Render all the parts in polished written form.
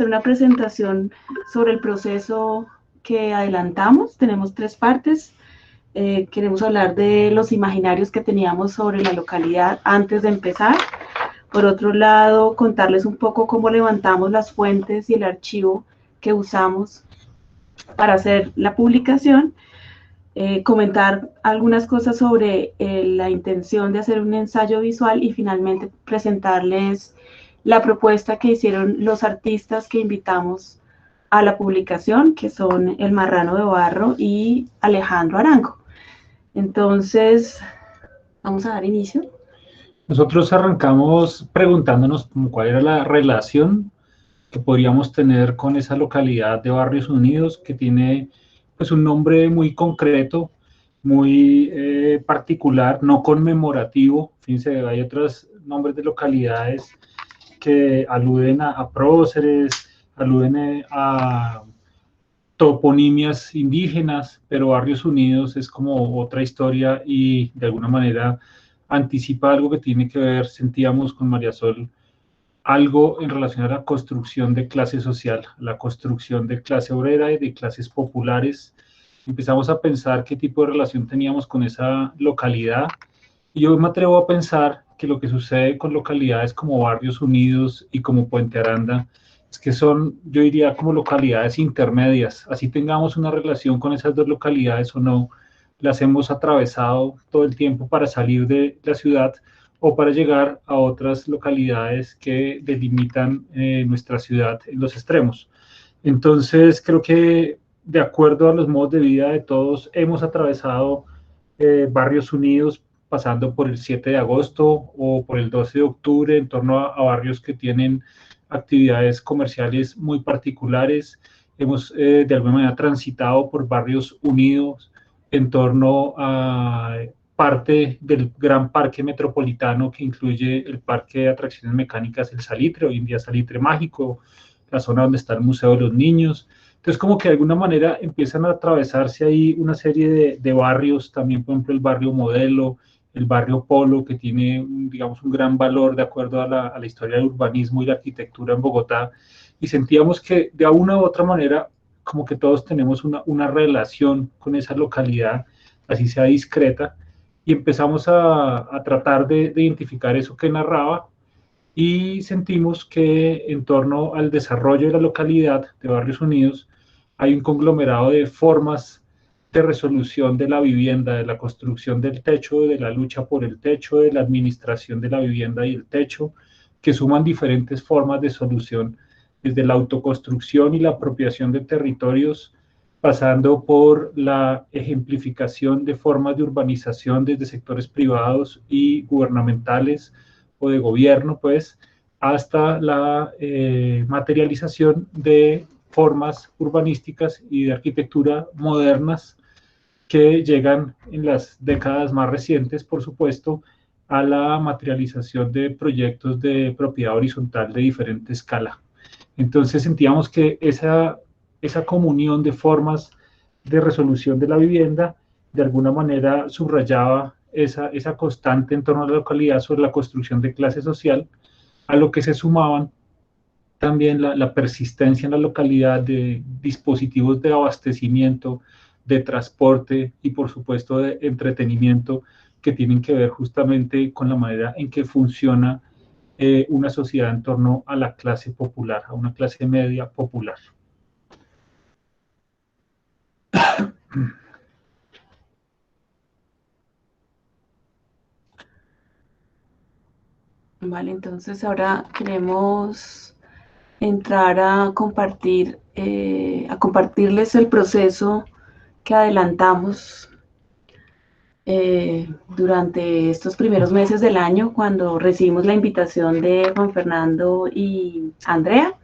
una presentación sobre el proceso que adelantamos. Tenemos 3 partes. Queremos hablar de los imaginarios que teníamos sobre la localidad antes de empezar. Por otro lado, contarles un poco cómo levantamos las fuentes y el archivo que usamos para hacer la publicación. Comentar algunas cosas sobre la intención de hacer un ensayo visual y finalmente presentarles la propuesta que hicieron los artistas que invitamos a la publicación, que son El Marrano de Barro y Alejandro Arango. Entonces, vamos a dar inicio. Nosotros arrancamos preguntándonos cuál era la relación que podríamos tener con esa localidad de Barrios Unidos, que tiene pues un nombre muy concreto, muy particular, no conmemorativo. Fíjense, hay otros nombres de localidades que aluden a próceres, aluden a toponimias indígenas, pero Barrios Unidos es como otra historia y de alguna manera anticipa algo que tiene que ver, sentíamos con María Sol, algo en relación a la construcción de clase social, la construcción de clase obrera y de clases populares. Empezamos a pensar qué tipo de relación teníamos con esa localidad y yo me atrevo a pensar que lo que sucede con localidades como Barrios Unidos y como Puente Aranda es que son, yo diría, como localidades intermedias. Así tengamos una relación con esas dos localidades o no, las hemos atravesado todo el tiempo para salir de la ciudad o para llegar a otras localidades que delimitan nuestra ciudad en los extremos. Entonces, creo que de acuerdo a los modos de vida de todos, hemos atravesado Barrios Unidos pasando por el 7 de agosto o por el 12 de octubre, en torno a barrios que tienen actividades comerciales muy particulares. Hemos de alguna manera transitado por Barrios Unidos en torno a parte del gran parque metropolitano que incluye el parque de atracciones mecánicas El Salitre, hoy en día Salitre Mágico, la zona donde está el Museo de los Niños. Entonces, como que de alguna manera empiezan a atravesarse ahí una serie de barrios, también por ejemplo el barrio Modelo, el barrio Polo, que tiene, digamos, un gran valor de acuerdo a la historia del urbanismo y la arquitectura en Bogotá, y sentíamos que de una u otra manera, como que todos tenemos una relación con esa localidad, así sea discreta, y empezamos a tratar de identificar eso que narraba, y sentimos que en torno al desarrollo de la localidad de Barrios Unidos hay un conglomerado de formas de resolución de la vivienda, de la construcción del techo, de la lucha por el techo, de la administración de la vivienda y el techo, que suman diferentes formas de solución, desde la autoconstrucción y la apropiación de territorios, pasando por la ejemplificación de formas de urbanización desde sectores privados y gubernamentales o de gobierno, pues, hasta la materialización de formas urbanísticas y de arquitectura modernas que llegan en las décadas más recientes, por supuesto, a la materialización de proyectos de propiedad horizontal de diferente escala. Entonces sentíamos que esa comunión de formas de resolución de la vivienda de alguna manera subrayaba esa constante en torno a la localidad sobre la construcción de clase social, a lo que se sumaban también la persistencia en la localidad de dispositivos de abastecimiento, de transporte y por supuesto de entretenimiento que tienen que ver justamente con la manera en que funciona una sociedad en torno a la clase popular, a una clase media popular. Vale, entonces ahora queremos entrar a compartirles el proceso que adelantamos durante estos primeros meses del año, cuando recibimos la invitación de Juan Fernando y Andrea,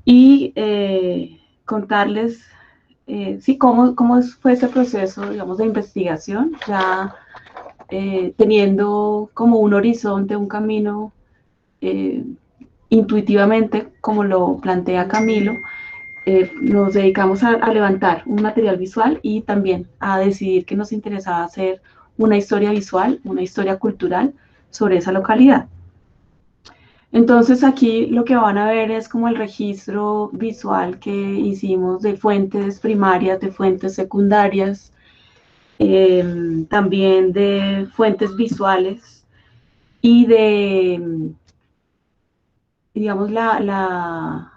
y contarles sí, cómo fue ese proceso, digamos, de investigación, ya teniendo como un horizonte, un camino intuitivamente, como lo plantea Camilo. Nos dedicamos a levantar un material visual y también a decidir que nos interesaba hacer una historia visual, una historia cultural sobre esa localidad. Entonces aquí lo que van a ver es como el registro visual que hicimos de fuentes primarias, de fuentes secundarias, también de fuentes visuales y de, digamos, la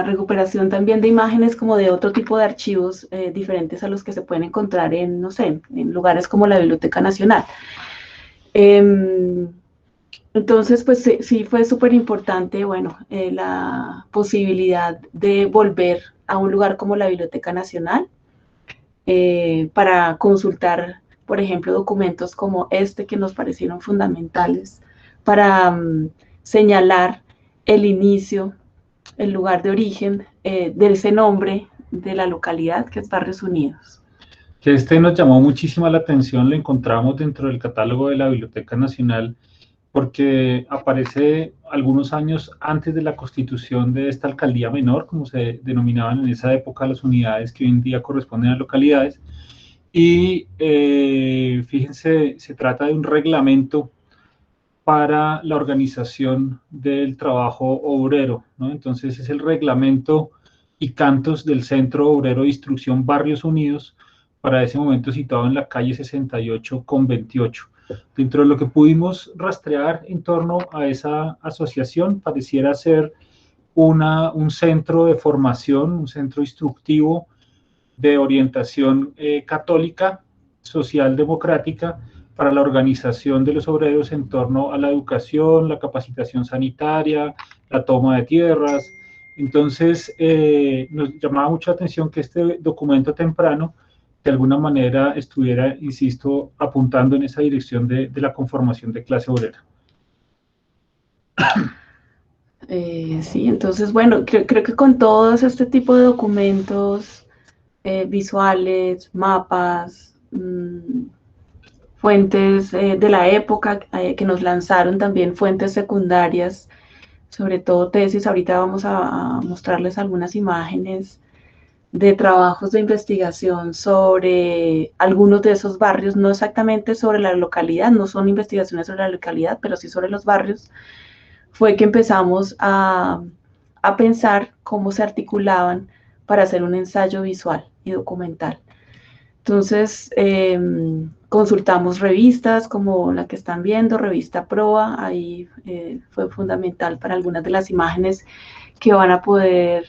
recuperación también de imágenes como de otro tipo de archivos diferentes a los que se pueden encontrar en, no sé, en lugares como la Biblioteca Nacional. Entonces, pues sí fue súper importante, bueno, la posibilidad de volver a un lugar como la Biblioteca Nacional para consultar, por ejemplo, documentos como este que nos parecieron fundamentales para señalar el inicio, el lugar de origen de ese nombre de la localidad que es Barrios Unidos. Que este nos llamó muchísima la atención, lo encontramos dentro del catálogo de la Biblioteca Nacional, porque aparece algunos años antes de la constitución de esta alcaldía menor, como se denominaban en esa época las unidades que hoy en día corresponden a localidades. Y fíjense, se trata de un reglamento para la organización del trabajo obrero, ¿no? Entonces es el reglamento y cantos del Centro Obrero de Instrucción Barrios Unidos, para ese momento situado en la calle 68 con 28. Dentro de lo que pudimos rastrear en torno a esa asociación, pareciera ser un centro de formación, un centro instructivo de orientación católica, social democrática, para la organización de los obreros en torno a la educación, la capacitación sanitaria, la toma de tierras. Entonces, nos llamaba mucho la atención que este documento temprano de alguna manera estuviera, insisto, apuntando en esa dirección de la conformación de clase obrera. Sí, entonces, bueno, creo que con todos este tipo de documentos visuales, mapas, fuentes de la época que nos lanzaron también, fuentes secundarias, sobre todo tesis. Ahorita vamos a mostrarles algunas imágenes de trabajos de investigación sobre algunos de esos barrios, no exactamente sobre la localidad, no son investigaciones sobre la localidad, pero sí sobre los barrios. Fue que empezamos a pensar cómo se articulaban para hacer un ensayo visual y documental. Entonces, consultamos revistas como la que están viendo, revista Proa, ahí fue fundamental para algunas de las imágenes que van a poder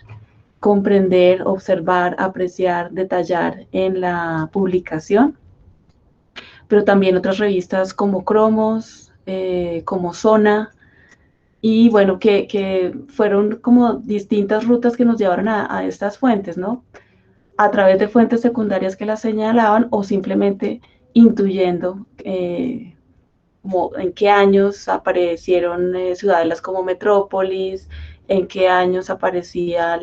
comprender, observar, apreciar, detallar en la publicación, pero también otras revistas como Cromos, como Zona, y bueno, que fueron como distintas rutas que nos llevaron a estas fuentes, ¿no? A través de fuentes secundarias que las señalaban o simplemente intuyendo como en qué años aparecieron ciudadelas como metrópolis, en qué años aparecía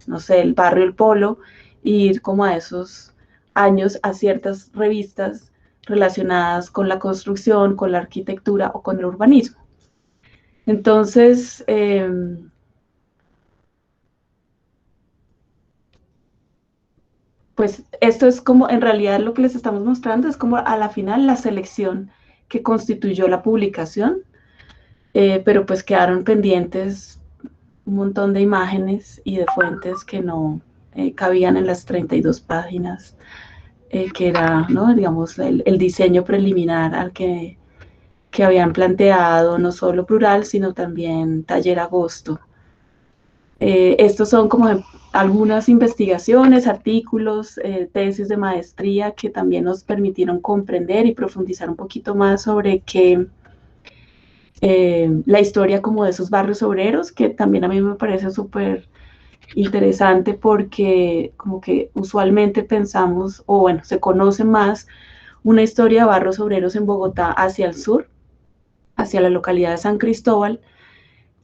no sé, el barrio El Polo, e ir como a esos años a ciertas revistas relacionadas con la construcción, con la arquitectura o con el urbanismo. Entonces, pues esto es como, en realidad lo que les estamos mostrando es como a la final la selección que constituyó la publicación, pero pues quedaron pendientes un montón de imágenes y de fuentes que no cabían en las 32 páginas, que era, ¿no? Digamos, el diseño preliminar al que habían planteado no solo Plural, sino también Taller Agosto. Estos son como algunas investigaciones, artículos, tesis de maestría que también nos permitieron comprender y profundizar un poquito más sobre la historia como de esos barrios obreros, que también a mí me parece súper interesante porque como que usualmente pensamos, o bueno, se conoce más una historia de barrios obreros en Bogotá hacia el sur, hacia la localidad de San Cristóbal,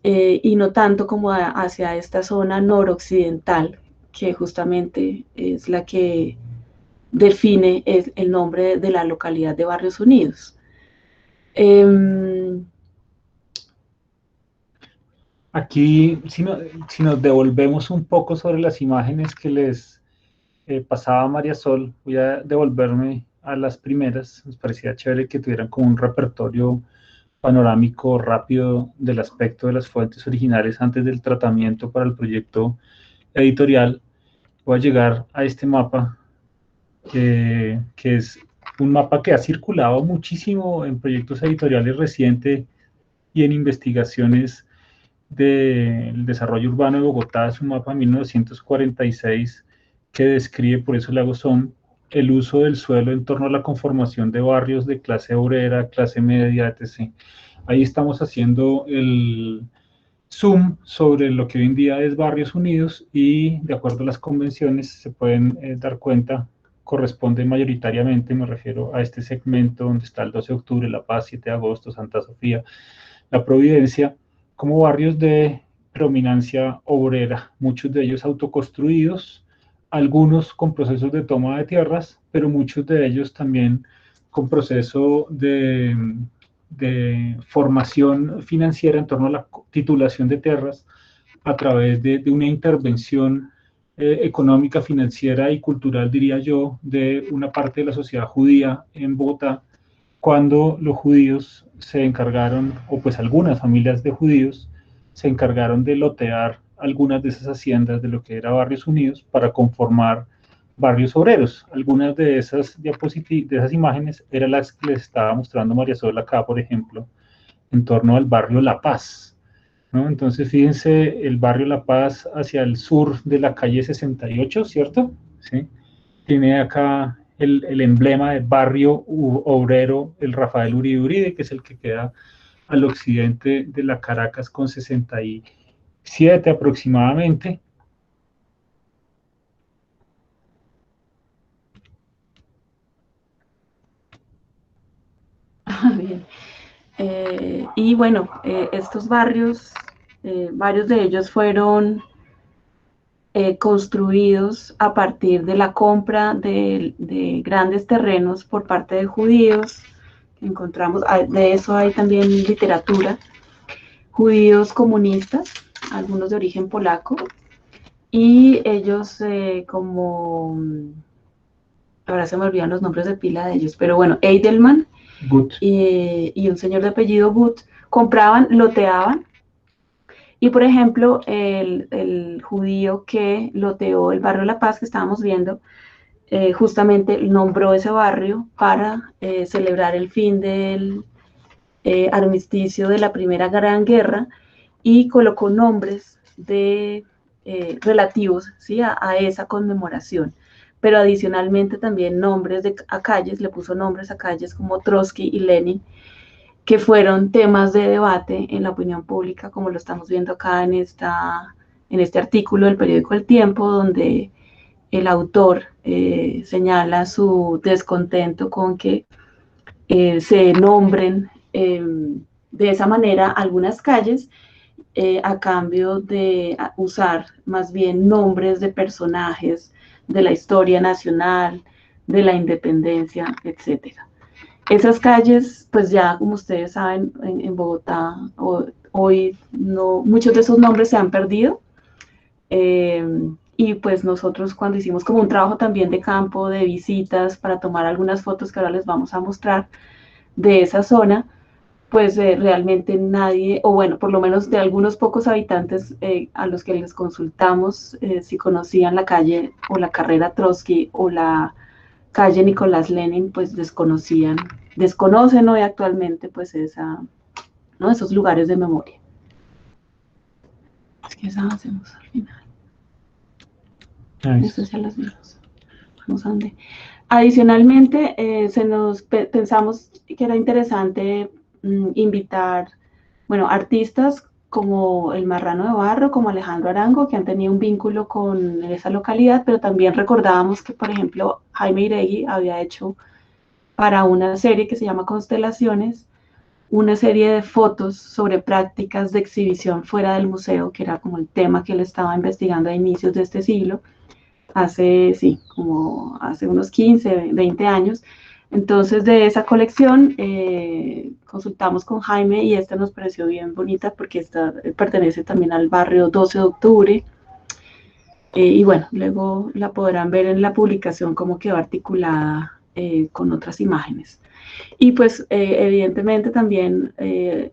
y no tanto como hacia esta zona noroccidental, que justamente es la que define el nombre de la localidad de Barrios Unidos. Aquí, si nos devolvemos un poco sobre las imágenes que les pasaba María Sol, voy a devolverme a las primeras. Nos parecía chévere que tuvieran como un repertorio panorámico rápido del aspecto de las fuentes originales antes del tratamiento para el proyecto editorial, voy a llegar a este mapa, que es un mapa que ha circulado muchísimo en proyectos editoriales recientes y en investigaciones del desarrollo urbano de Bogotá. Es un mapa de 1946 que describe, por eso le hago zoom, el uso del suelo en torno a la conformación de barrios de clase obrera, clase media, etc. Ahí estamos haciendo el zoom sobre lo que hoy en día es Barrios Unidos y, de acuerdo a las convenciones, se pueden dar cuenta, corresponde mayoritariamente, me refiero a este segmento donde está el 12 de octubre, La Paz, 7 de agosto, Santa Sofía, La Providencia, como barrios de predominancia obrera, muchos de ellos autoconstruidos, algunos con procesos de toma de tierras, pero muchos de ellos también con proceso de formación financiera en torno a la titulación de tierras a través de una intervención económica, financiera y cultural, diría yo, de una parte de la sociedad judía en Bogotá, cuando los judíos se encargaron, o pues algunas familias de judíos, se encargaron de lotear algunas de esas haciendas de lo que era Barrios Unidos para conformar barrios obreros. Algunas de esas diapositivas, de esas imágenes, eran las que les estaba mostrando María Sola acá, por ejemplo, en torno al barrio La Paz, ¿no? Entonces, fíjense, el barrio La Paz hacia el sur de la calle 68, ¿cierto? ¿Sí? Tiene acá el emblema del barrio obrero, el Rafael Uribe Uribe, que es el que queda al occidente de la Caracas con 67 aproximadamente. Bien. Y bueno, estos barrios, varios de ellos fueron construidos a partir de la compra de grandes terrenos por parte de judíos. Encontramos, de eso hay también literatura, judíos comunistas, algunos de origen polaco, y ellos como, ahora se me olvidan los nombres de pila de ellos, pero bueno, Eidelman y un señor de apellido Gut compraban, loteaban. Y por ejemplo, el judío que loteó el barrio La Paz que estábamos viendo, justamente nombró ese barrio para celebrar el fin del armisticio de la Primera Gran Guerra y colocó nombres relativos, ¿sí? a esa conmemoración. Pero adicionalmente también nombres a calles, le puso nombres a calles como Trotsky y Lenin, que fueron temas de debate en la opinión pública, como lo estamos viendo acá en este artículo del periódico El Tiempo, donde el autor señala su descontento con que se nombren de esa manera algunas calles a cambio de usar más bien nombres de personajes de la historia nacional, de la independencia, etcétera. Esas calles, pues ya como ustedes saben, en Bogotá hoy no, muchos de esos nombres se han perdido. Y pues nosotros cuando hicimos como un trabajo también de campo, de visitas, para tomar algunas fotos que ahora les vamos a mostrar de esa zona, pues realmente nadie, o bueno, por lo menos de algunos pocos habitantes a los que les consultamos si conocían la calle o la carrera Trotsky o la calle Nicolás Lenin, pues desconocen hoy actualmente pues ¿no? esos lugares de memoria. Es que esa hacemos al final. Nice. Eso ya las vimos. Vamos a dónde. Adicionalmente, pensamos que era interesante invitar, bueno, artistas como el Marrano de Barro, como Alejandro Arango, que han tenido un vínculo con esa localidad, pero también recordábamos que, por ejemplo, Jaime Iregui había hecho para una serie que se llama Constelaciones, una serie de fotos sobre prácticas de exhibición fuera del museo, que era como el tema que él estaba investigando a inicios de este siglo, como hace unos 15, 20 años. Entonces, de esa colección consultamos con Jaime y esta nos pareció bien bonita porque esta pertenece también al barrio 12 de octubre. Y bueno, luego la podrán ver en la publicación cómo quedó articulada con otras imágenes. Y pues evidentemente también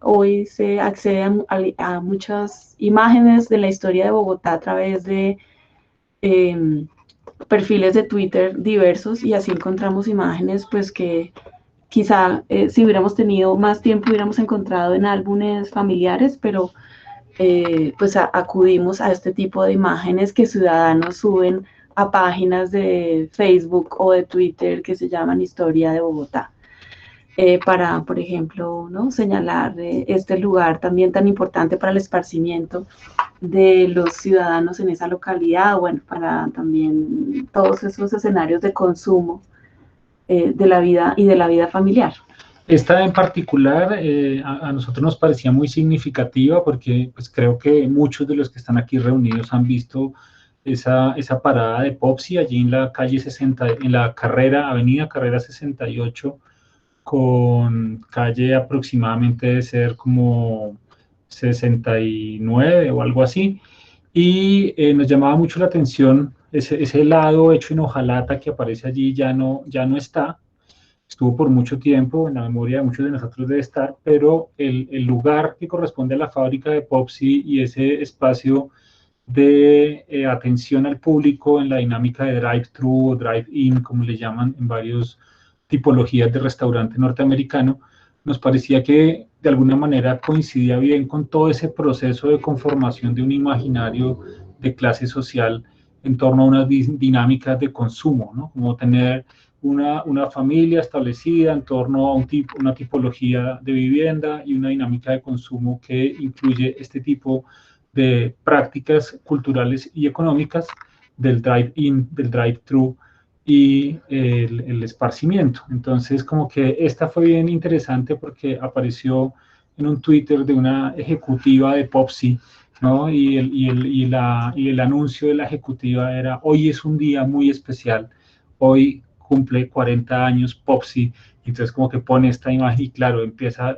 hoy se accede a muchas imágenes de la historia de Bogotá a través de perfiles de Twitter diversos, y así encontramos imágenes pues que quizá si hubiéramos tenido más tiempo hubiéramos encontrado en álbumes familiares, pero pues acudimos a este tipo de imágenes que ciudadanos suben a páginas de Facebook o de Twitter que se llaman Historia de Bogotá. Para, por ejemplo, ¿no? señalar este lugar también tan importante para el esparcimiento de los ciudadanos en esa localidad, bueno, para también todos esos escenarios de consumo de la vida y de la vida familiar. Esta en particular a nosotros nos parecía muy significativa porque pues, creo que muchos de los que están aquí reunidos han visto esa parada de Popsi allí en la calle 60, en la avenida Carrera 68, con calle aproximadamente de ser como 69 o algo así. Y nos llamaba mucho la atención ese helado hecho en hojalata que aparece allí, ya no está. Estuvo por mucho tiempo, en la memoria de muchos de nosotros debe estar, pero el lugar que corresponde a la fábrica de Popsi y ese espacio de atención al público en la dinámica de drive-thru o drive-in, como le llaman en varias tipologías de restaurante norteamericano, nos parecía que de alguna manera coincidía bien con todo ese proceso de conformación de un imaginario de clase social en torno a unas dinámicas de consumo, ¿no? Como tener una familia establecida en torno a una tipología de vivienda y una dinámica de consumo que incluye este tipo de prácticas culturales y económicas del drive-in, del drive-thru y el esparcimiento. Entonces, como que esta fue bien interesante porque apareció en un Twitter de una ejecutiva de Popsi, ¿no? Y el anuncio de la ejecutiva era: hoy es un día muy especial, hoy cumple 40 años Popsi. Entonces como que pone esta imagen y claro, empieza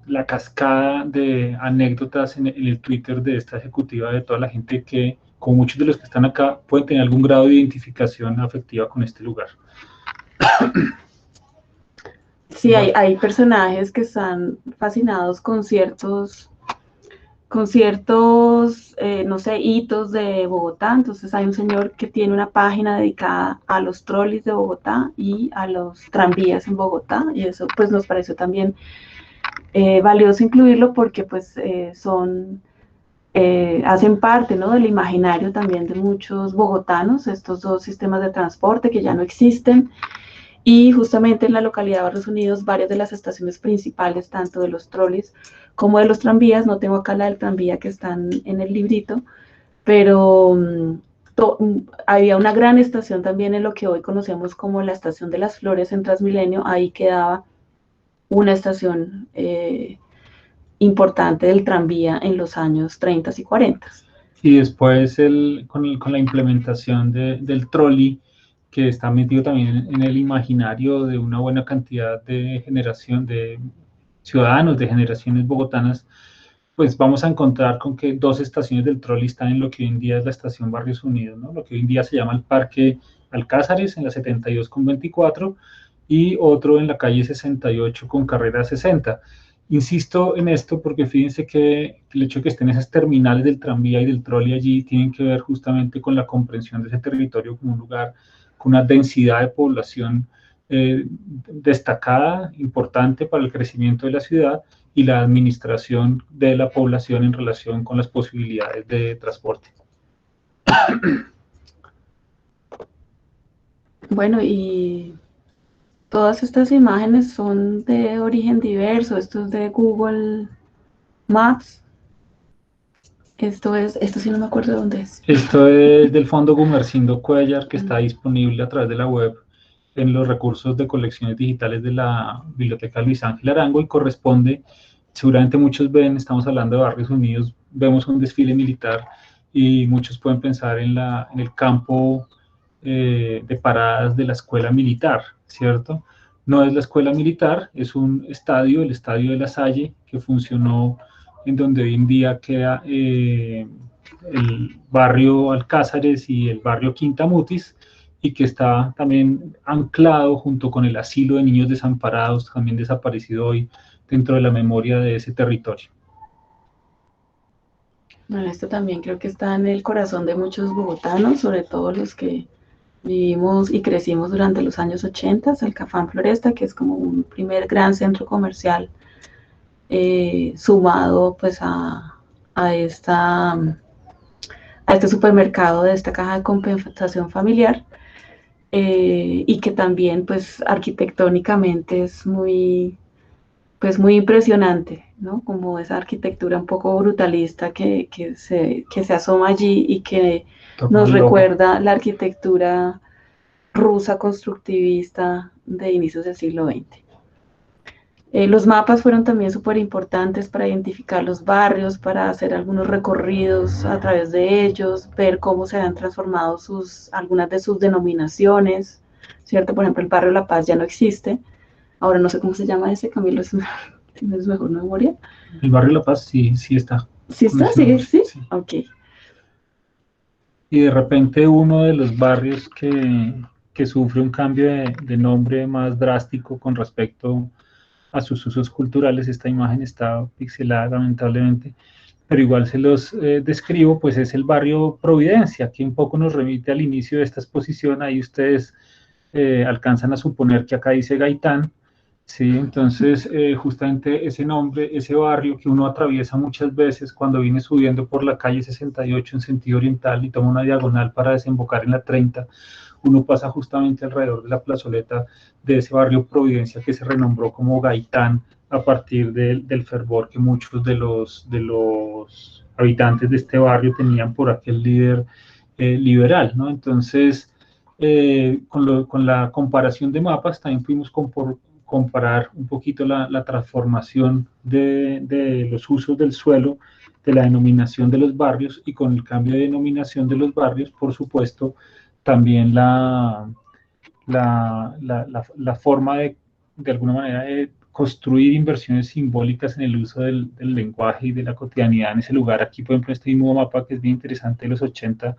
la cascada de anécdotas en el Twitter de esta ejecutiva, de toda la gente que, como muchos de los que están acá, pueden tener algún grado de identificación afectiva con este lugar. Sí, hay personajes que están fascinados con ciertos no sé, hitos de Bogotá. Entonces hay un señor que tiene una página dedicada a los trolis de Bogotá y a los tranvías en Bogotá, y eso pues nos pareció también valioso incluirlo porque pues hacen parte, ¿no? del imaginario también de muchos bogotanos, estos dos sistemas de transporte que ya no existen. Y justamente en la localidad de Barrios Unidos, varias de las estaciones principales, tanto de los trolis como de los tranvías, no tengo acá la del tranvía que están en el librito, pero había una gran estación también en lo que hoy conocemos como la Estación de las Flores en Transmilenio. Ahí quedaba una estación importante del tranvía en los años 30 y 40. Y después con la implementación del trolley, que está metido también en el imaginario de una buena cantidad de generación de ciudadanos, de generaciones bogotanas, pues vamos a encontrar con que dos estaciones del trolley están en lo que hoy en día es la estación Barrios Unidos, ¿no? Lo que hoy en día se llama el Parque Alcázares, en la 72 con 24, y otro en la calle 68 con carrera 60. Insisto en esto porque fíjense que el hecho de que estén esas terminales del tranvía y del trolley allí tienen que ver justamente con la comprensión de ese territorio como un lugar con una densidad de población destacada, importante para el crecimiento de la ciudad y la administración de la población en relación con las posibilidades de transporte. Bueno, y todas estas imágenes son de origen diverso. Esto es de Google Maps. Esto sí no me acuerdo de dónde es. Esto es del Fondo Gumersindo Cuellar, que está disponible a través de la web en los recursos de colecciones digitales de la Biblioteca Luis Ángel Arango, y corresponde, seguramente muchos ven, estamos hablando de Barrios Unidos, vemos un desfile militar y muchos pueden pensar en el campo de paradas de la escuela militar, ¿cierto? No es la escuela militar, es un estadio, el Estadio de la Salle, que funcionó en donde hoy en día queda el barrio Alcázares y el barrio Quinta Mutis, y que está también anclado junto con el asilo de niños desamparados, también desaparecido hoy dentro de la memoria de ese territorio. Bueno, esto también creo que está en el corazón de muchos bogotanos, sobre todo los que vivimos y crecimos durante los años 80, el Cafán Floresta, que es como un primer gran centro comercial sumado pues a este supermercado de esta caja de compensación familiar, y que también pues arquitectónicamente es pues muy impresionante, ¿no? Como esa arquitectura un poco brutalista que se asoma allí y que nos recuerda la arquitectura rusa constructivista de inicios del siglo XX. Los mapas fueron también súper importantes para identificar los barrios, para hacer algunos recorridos a través de ellos, ver cómo se han transformado algunas de sus denominaciones, ¿cierto? Por ejemplo, el barrio La Paz ya no existe. Ahora no sé cómo se llama ese, Camilo, ¿tienes mejor memoria? El barrio La Paz sí está. ¿Sí está? ¿Sí? ¿Sí? Ok. Y de repente uno de los barrios que sufre un cambio de nombre más drástico con respecto a sus usos culturales, esta imagen está pixelada lamentablemente, pero igual se los describo, pues es el barrio Providencia, que un poco nos remite al inicio de esta exposición. Ahí ustedes alcanzan a suponer que acá dice Gaitán, ¿sí? Entonces justamente ese nombre, ese barrio que uno atraviesa muchas veces cuando viene subiendo por la calle 68 en sentido oriental y toma una diagonal para desembocar en la 30, uno pasa justamente alrededor de la plazoleta de ese barrio Providencia que se renombró como Gaitán a partir del fervor que muchos de los habitantes de este barrio tenían por aquel líder liberal, ¿no? Entonces, con la comparación de mapas también pudimos comparar un poquito la transformación de los usos del suelo, de la denominación de los barrios, y con el cambio de denominación de los barrios, por supuesto, también la forma de alguna manera, de construir inversiones simbólicas en el uso del lenguaje y de la cotidianidad en ese lugar. Aquí, por ejemplo, este mismo mapa que es bien interesante de los 80,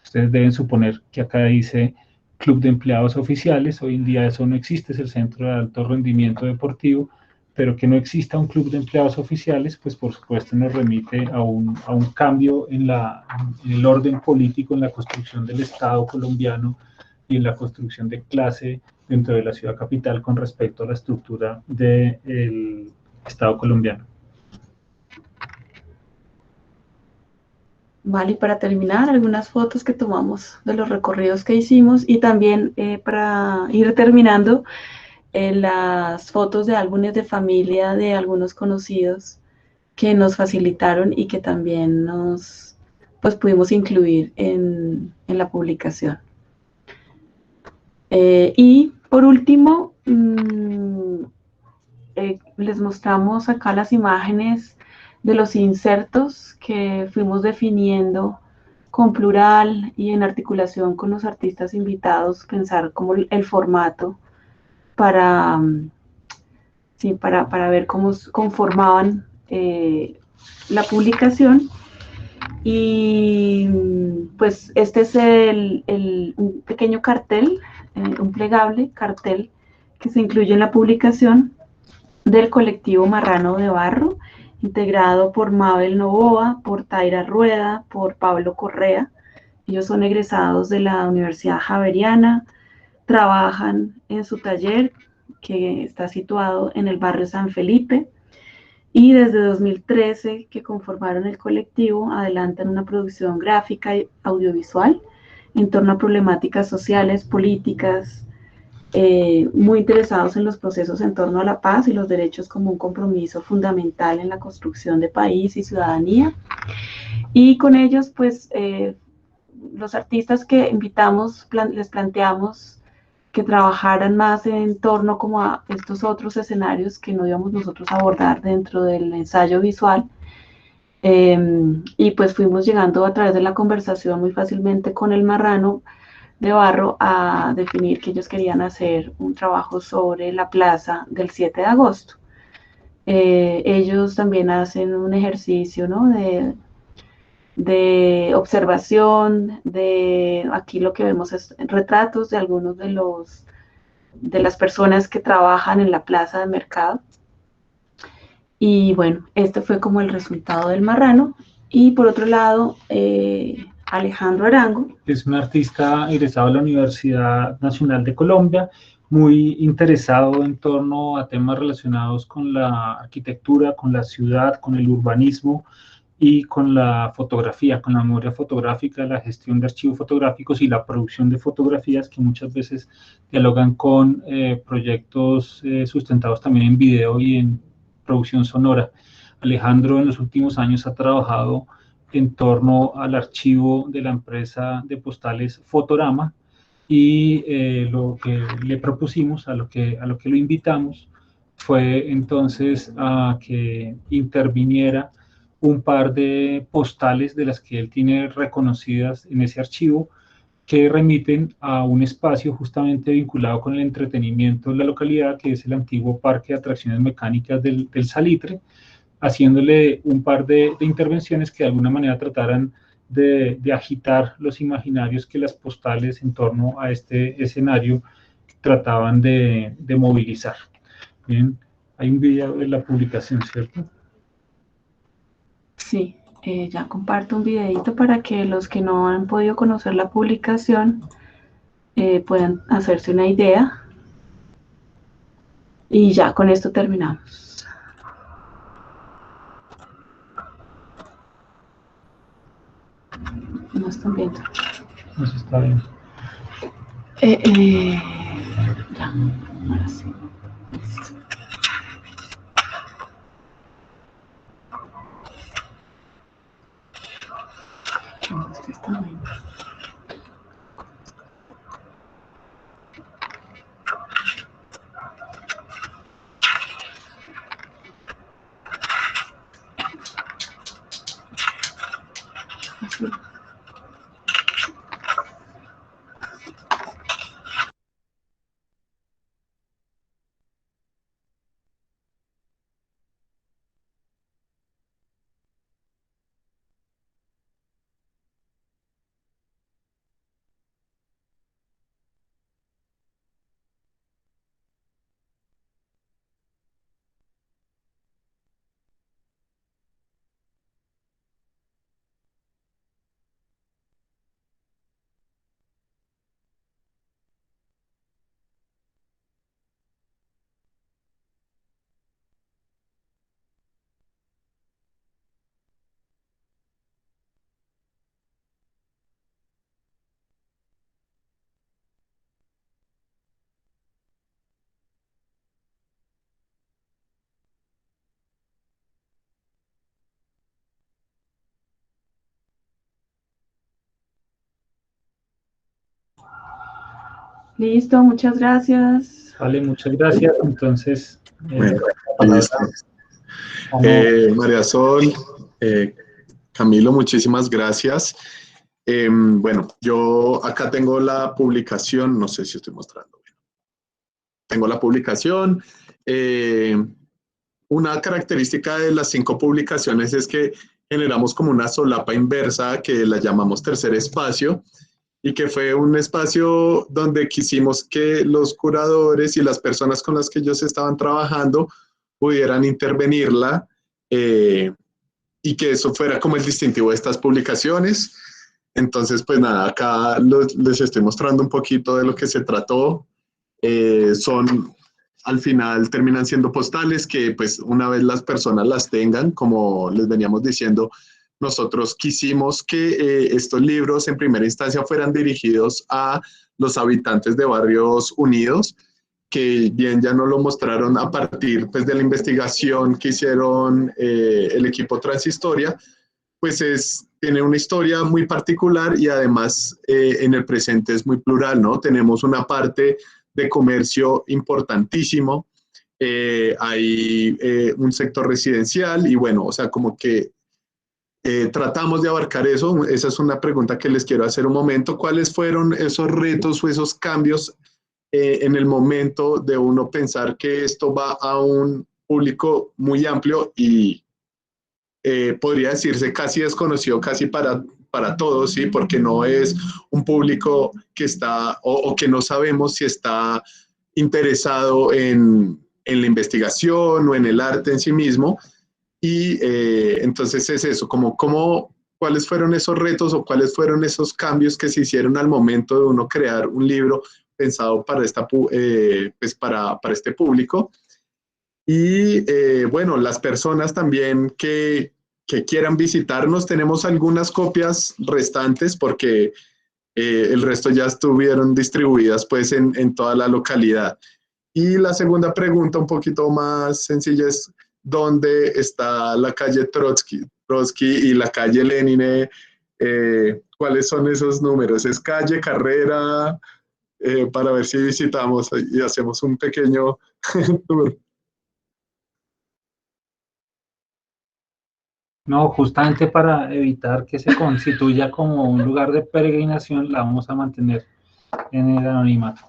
ustedes deben suponer que acá dice Club de Empleados Oficiales. Hoy en día eso no existe, es el Centro de Alto Rendimiento Deportivo, pero que no exista un club de empleados oficiales, pues por supuesto nos remite a un cambio en el orden político, en la construcción del Estado colombiano y en la construcción de clase dentro de la ciudad capital con respecto a la estructura del Estado colombiano. Vale, y para terminar, algunas fotos que tomamos de los recorridos que hicimos, y también para ir terminando, las fotos de álbumes de familia de algunos conocidos que nos facilitaron y que también pues pudimos incluir en la publicación. Y por último, les mostramos acá las imágenes de los insertos que fuimos definiendo con plural y en articulación con los artistas invitados, pensar como el formato para ver cómo conformaban la publicación. Y pues este es un pequeño cartel, un plegable cartel que se incluye en la publicación del colectivo Marrano de Barro, integrado por Mabel Novoa, por Taira Rueda, por Pablo Correa. Ellos son egresados de la Universidad Javeriana, trabajan en su taller que está situado en el barrio San Felipe, y desde 2013 que conformaron el colectivo adelantan una producción gráfica y audiovisual en torno a problemáticas sociales, políticas, muy interesados en los procesos en torno a la paz y los derechos como un compromiso fundamental en la construcción de país y ciudadanía. Y con ellos, pues, los artistas que invitamos, les planteamos que trabajaran más en torno como a estos otros escenarios que no íbamos nosotros a abordar dentro del ensayo visual. Y pues fuimos llegando a través de la conversación muy fácilmente con el Marrano de Barro a definir que ellos querían hacer un trabajo sobre la plaza del 7 de agosto. Ellos también hacen un ejercicio, ¿no?, de observación, aquí lo que vemos es retratos de algunos de las personas que trabajan en la plaza de mercado. Y bueno, este fue como el resultado del marrano. Y por otro lado, Alejandro Arango. Es un artista egresado de la Universidad Nacional de Colombia, muy interesado en torno a temas relacionados con la arquitectura, con la ciudad, con el urbanismo y con la fotografía, con la memoria fotográfica, la gestión de archivos fotográficos y la producción de fotografías que muchas veces dialogan con proyectos sustentados también en video y en producción sonora. Alejandro en los últimos años ha trabajado en torno al archivo de la empresa de postales Fotorama y lo que le propusimos, a lo que lo invitamos, fue entonces a que interviniera un par de postales de las que él tiene reconocidas en ese archivo, que remiten a un espacio justamente vinculado con el entretenimiento de la localidad, que es el antiguo Parque de Atracciones Mecánicas del Salitre, haciéndole un par de intervenciones que de alguna manera trataran de agitar los imaginarios que las postales en torno a este escenario trataban de movilizar. Bien, hay un video de la publicación, ¿cierto? Sí, ya comparto un videito para que los que no han podido conocer la publicación puedan hacerse una idea. Y ya con esto terminamos. No están viendo. Eso está bien. Ya, ahora sí. Este está bien. Así. Listo, muchas gracias. Vale, muchas gracias. Entonces, bueno, palabra, listo. María Sol, Camilo, muchísimas gracias. Bueno, yo acá tengo la publicación, no sé si estoy mostrando. Tengo la publicación. Una característica de las 5 publicaciones es que generamos como una solapa inversa que la llamamos tercer espacio, y que fue un espacio donde quisimos que los curadores y las personas con las que ellos estaban trabajando pudieran intervenirla, y que eso fuera como el distintivo de estas publicaciones. Entonces, pues nada, acá les estoy mostrando un poquito de lo que se trató. Al final terminan siendo postales que pues una vez las personas las tengan, como les veníamos diciendo, nosotros quisimos que estos libros en primera instancia fueran dirigidos a los habitantes de Barrios Unidos, que bien ya nos lo mostraron a partir pues, de la investigación que hicieron el equipo Transhistoria, pues tiene una historia muy particular y además en el presente es muy plural, ¿no? Tenemos una parte de comercio importantísimo, hay un sector residencial y bueno, o sea, como que tratamos de abarcar eso. Esa es una pregunta que les quiero hacer un momento. ¿Cuáles fueron esos retos o esos cambios en el momento de uno pensar que esto va a un público muy amplio y podría decirse casi desconocido casi para todos, ¿sí? Porque no es un público que está o que no sabemos si está interesado en la investigación o en el arte en sí mismo. Y entonces es eso, cuáles fueron esos retos o cuáles fueron esos cambios que se hicieron al momento de uno crear un libro pensado pues para este público. Y bueno, las personas también que quieran visitarnos, tenemos algunas copias restantes porque el resto ya estuvieron distribuidas pues en toda la localidad. Y la segunda pregunta, un poquito más sencilla, es ¿dónde está la calle Trotsky y la calle Lenin? ¿Cuáles son esos números? ¿Es calle, carrera? Para ver si visitamos y hacemos un pequeño tour. No, justamente para evitar que se constituya como un lugar de peregrinación, la vamos a mantener en el anonimato.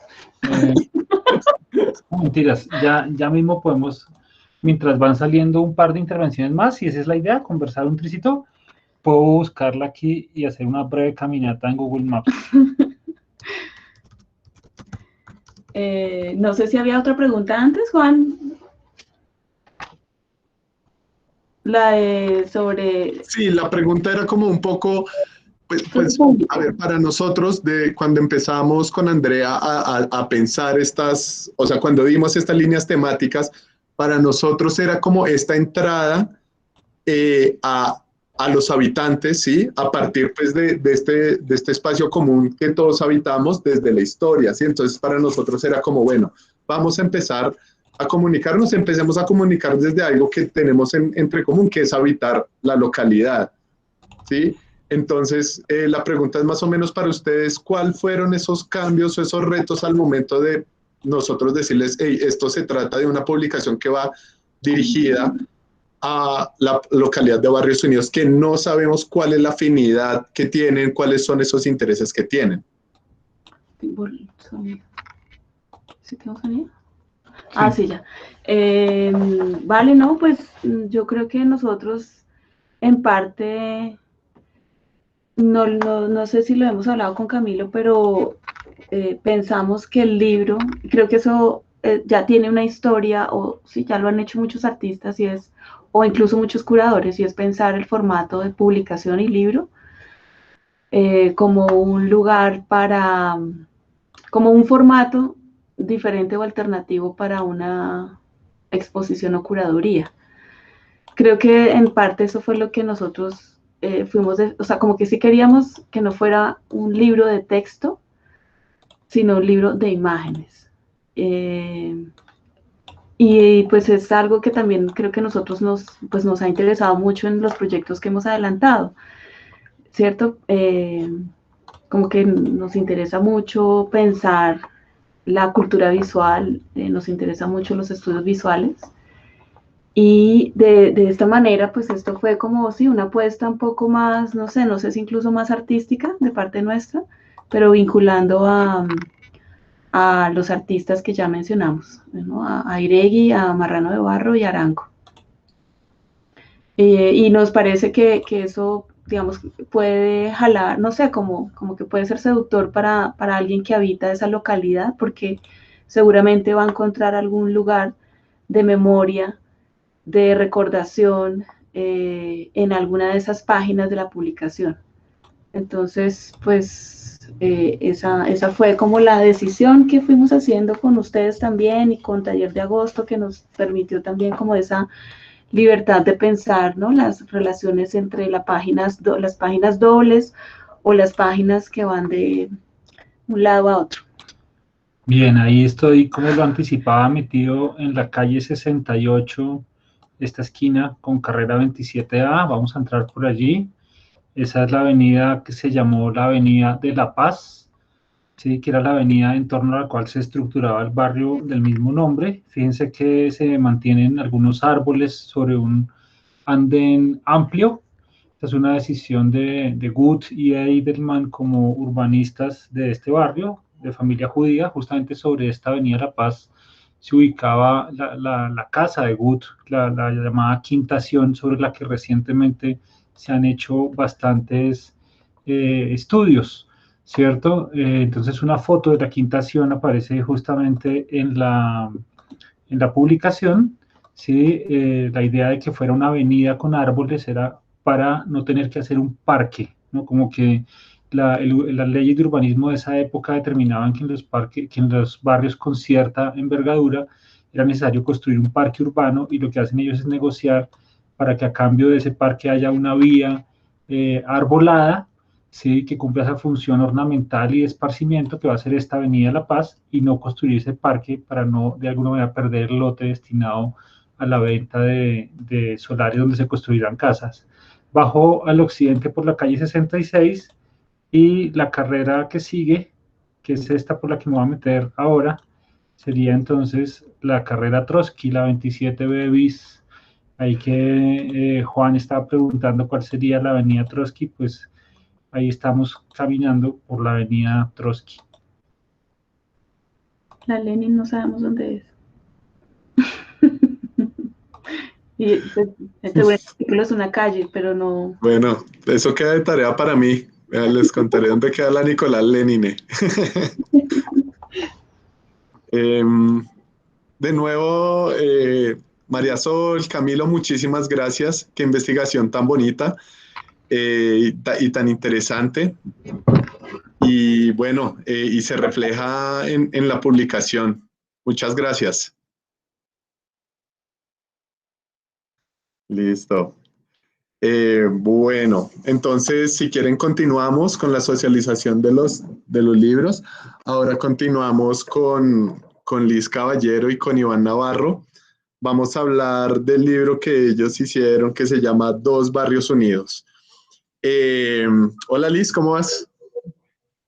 Mentiras, ya mismo podemos, mientras van saliendo un par de intervenciones más, si esa es la idea, conversar un tricito, puedo buscarla aquí y hacer una breve caminata en Google Maps. No sé si había otra pregunta antes, Juan. Sobre... Sí, la pregunta era como un poco, pues a ver, para nosotros, cuando empezamos con Andrea a pensar o sea, cuando vimos estas líneas temáticas, para nosotros era como esta entrada a los habitantes, ¿sí? A partir pues de este espacio común que todos habitamos desde la historia, ¿sí? Entonces para nosotros era como, bueno, vamos a empezar a comunicarnos, empecemos a comunicar desde algo que tenemos entre común, que es habitar la localidad, ¿sí? Entonces, la pregunta es más o menos para ustedes, ¿cuáles fueron esos cambios o esos retos al momento de nosotros decirles, hey, esto se trata de una publicación que va dirigida a la localidad de Barrios Unidos, que no sabemos cuál es la afinidad que tienen, cuáles son esos intereses que tienen? ¿Sí tengo sonido? Ah, sí, ya. Vale, no, pues yo creo que nosotros en parte, no sé si lo hemos hablado con Camilo, pero pensamos que el libro, creo que eso ya tiene una historia, o sí, ya lo han hecho muchos artistas, o incluso muchos curadores, y es pensar el formato de publicación y libro como un lugar como un formato diferente o alternativo para una exposición o curaduría. Creo que en parte eso fue lo que nosotros o sea, como que sí queríamos que no fuera un libro de texto, sino un libro de imágenes. Y pues es algo que también creo que nosotros pues nos ha interesado mucho en los proyectos que hemos adelantado, ¿cierto? Como que nos interesa mucho pensar la cultura visual, nos interesa mucho los estudios visuales. Y de esta manera, pues esto fue como, sí, una apuesta un poco más, no sé si incluso más artística de parte nuestra, pero vinculando a los artistas que ya mencionamos, ¿no? A Iregui, a Marrano de Barro y a Arango. Y nos parece que eso, digamos, puede jalar, no sé, como que puede ser seductor para alguien que habita esa localidad, porque seguramente va a encontrar algún lugar de memoria, de recordación en alguna de esas páginas de la publicación. Entonces, pues esa fue como la decisión que fuimos haciendo con ustedes también y con Taller de Agosto, que nos permitió también como esa libertad de pensar, ¿no? Las relaciones entre las páginas dobles o las páginas que van de un lado a otro. Bien, ahí estoy, como lo anticipaba, metido en la calle 68, esta esquina con carrera 27A, vamos a entrar por allí. Esa es la avenida que se llamó la Avenida de La Paz, ¿sí? Que era la avenida en torno a la cual se estructuraba el barrio del mismo nombre. Fíjense que se mantienen algunos árboles sobre un andén amplio. Esta es una decisión de Gut y Eidelman como urbanistas de este barrio, de familia judía, justamente sobre esta avenida La Paz se ubicaba la casa de Gut, la llamada Quintación, sobre la que recientemente se han hecho bastantes estudios, ¿cierto? Entonces una foto de la Quintación aparece justamente en la publicación, ¿sí? La idea de que fuera una avenida con árboles era para no tener que hacer un parque, ¿no? Como que las leyes de urbanismo de esa época determinaban que que en los barrios con cierta envergadura era necesario construir un parque urbano, y lo que hacen ellos es negociar para que a cambio de ese parque haya una vía arbolada, ¿sí? Que cumpla esa función ornamental y de esparcimiento que va a ser esta Avenida La Paz, y no construir ese parque para no de alguna manera perder el lote destinado a la venta de solares donde se construirán casas. Bajó al occidente por la calle 66, y la carrera que sigue, que es esta por la que me voy a meter ahora, sería entonces la carrera Trotsky, la 27B bis. Ahí que Juan estaba preguntando cuál sería la avenida Trotsky, pues ahí estamos caminando por la avenida Trotsky. La Lenin no sabemos dónde es. Y pues, seguro que es una calle, pero no. Bueno, eso queda de tarea para mí. Les contaré dónde queda la Nicolás Lenine. De nuevo, María Sol, Camilo, muchísimas gracias. Qué investigación tan bonita y tan interesante. Y bueno, y se refleja en la publicación. Muchas gracias. Listo. Bueno, entonces, si quieren, continuamos con la socialización de los libros. Ahora continuamos con Liz Caballero y con Iván Navarro. Vamos a hablar del libro que ellos hicieron, que se llama Dos Barrios Unidos. Hola Liz, ¿cómo vas?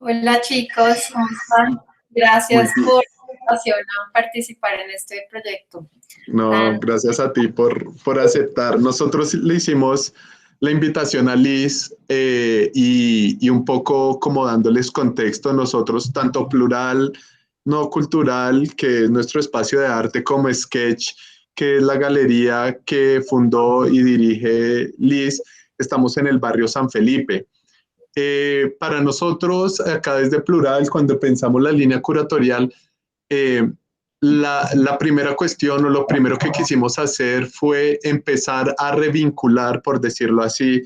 Hola chicos, ¿cómo están? Gracias por la invitación a participar en este proyecto. No, gracias a ti por aceptar. Nosotros le hicimos la invitación a Liz y un poco como dándoles contexto, nosotros tanto Plural, No Cultural, que es nuestro espacio de arte, como Sketch, que es la galería que fundó y dirige Liz, estamos en el barrio San Felipe. Para nosotros, acá desde Plural, cuando pensamos la línea curatorial, la primera cuestión o lo primero que quisimos hacer fue empezar a revincular, por decirlo así,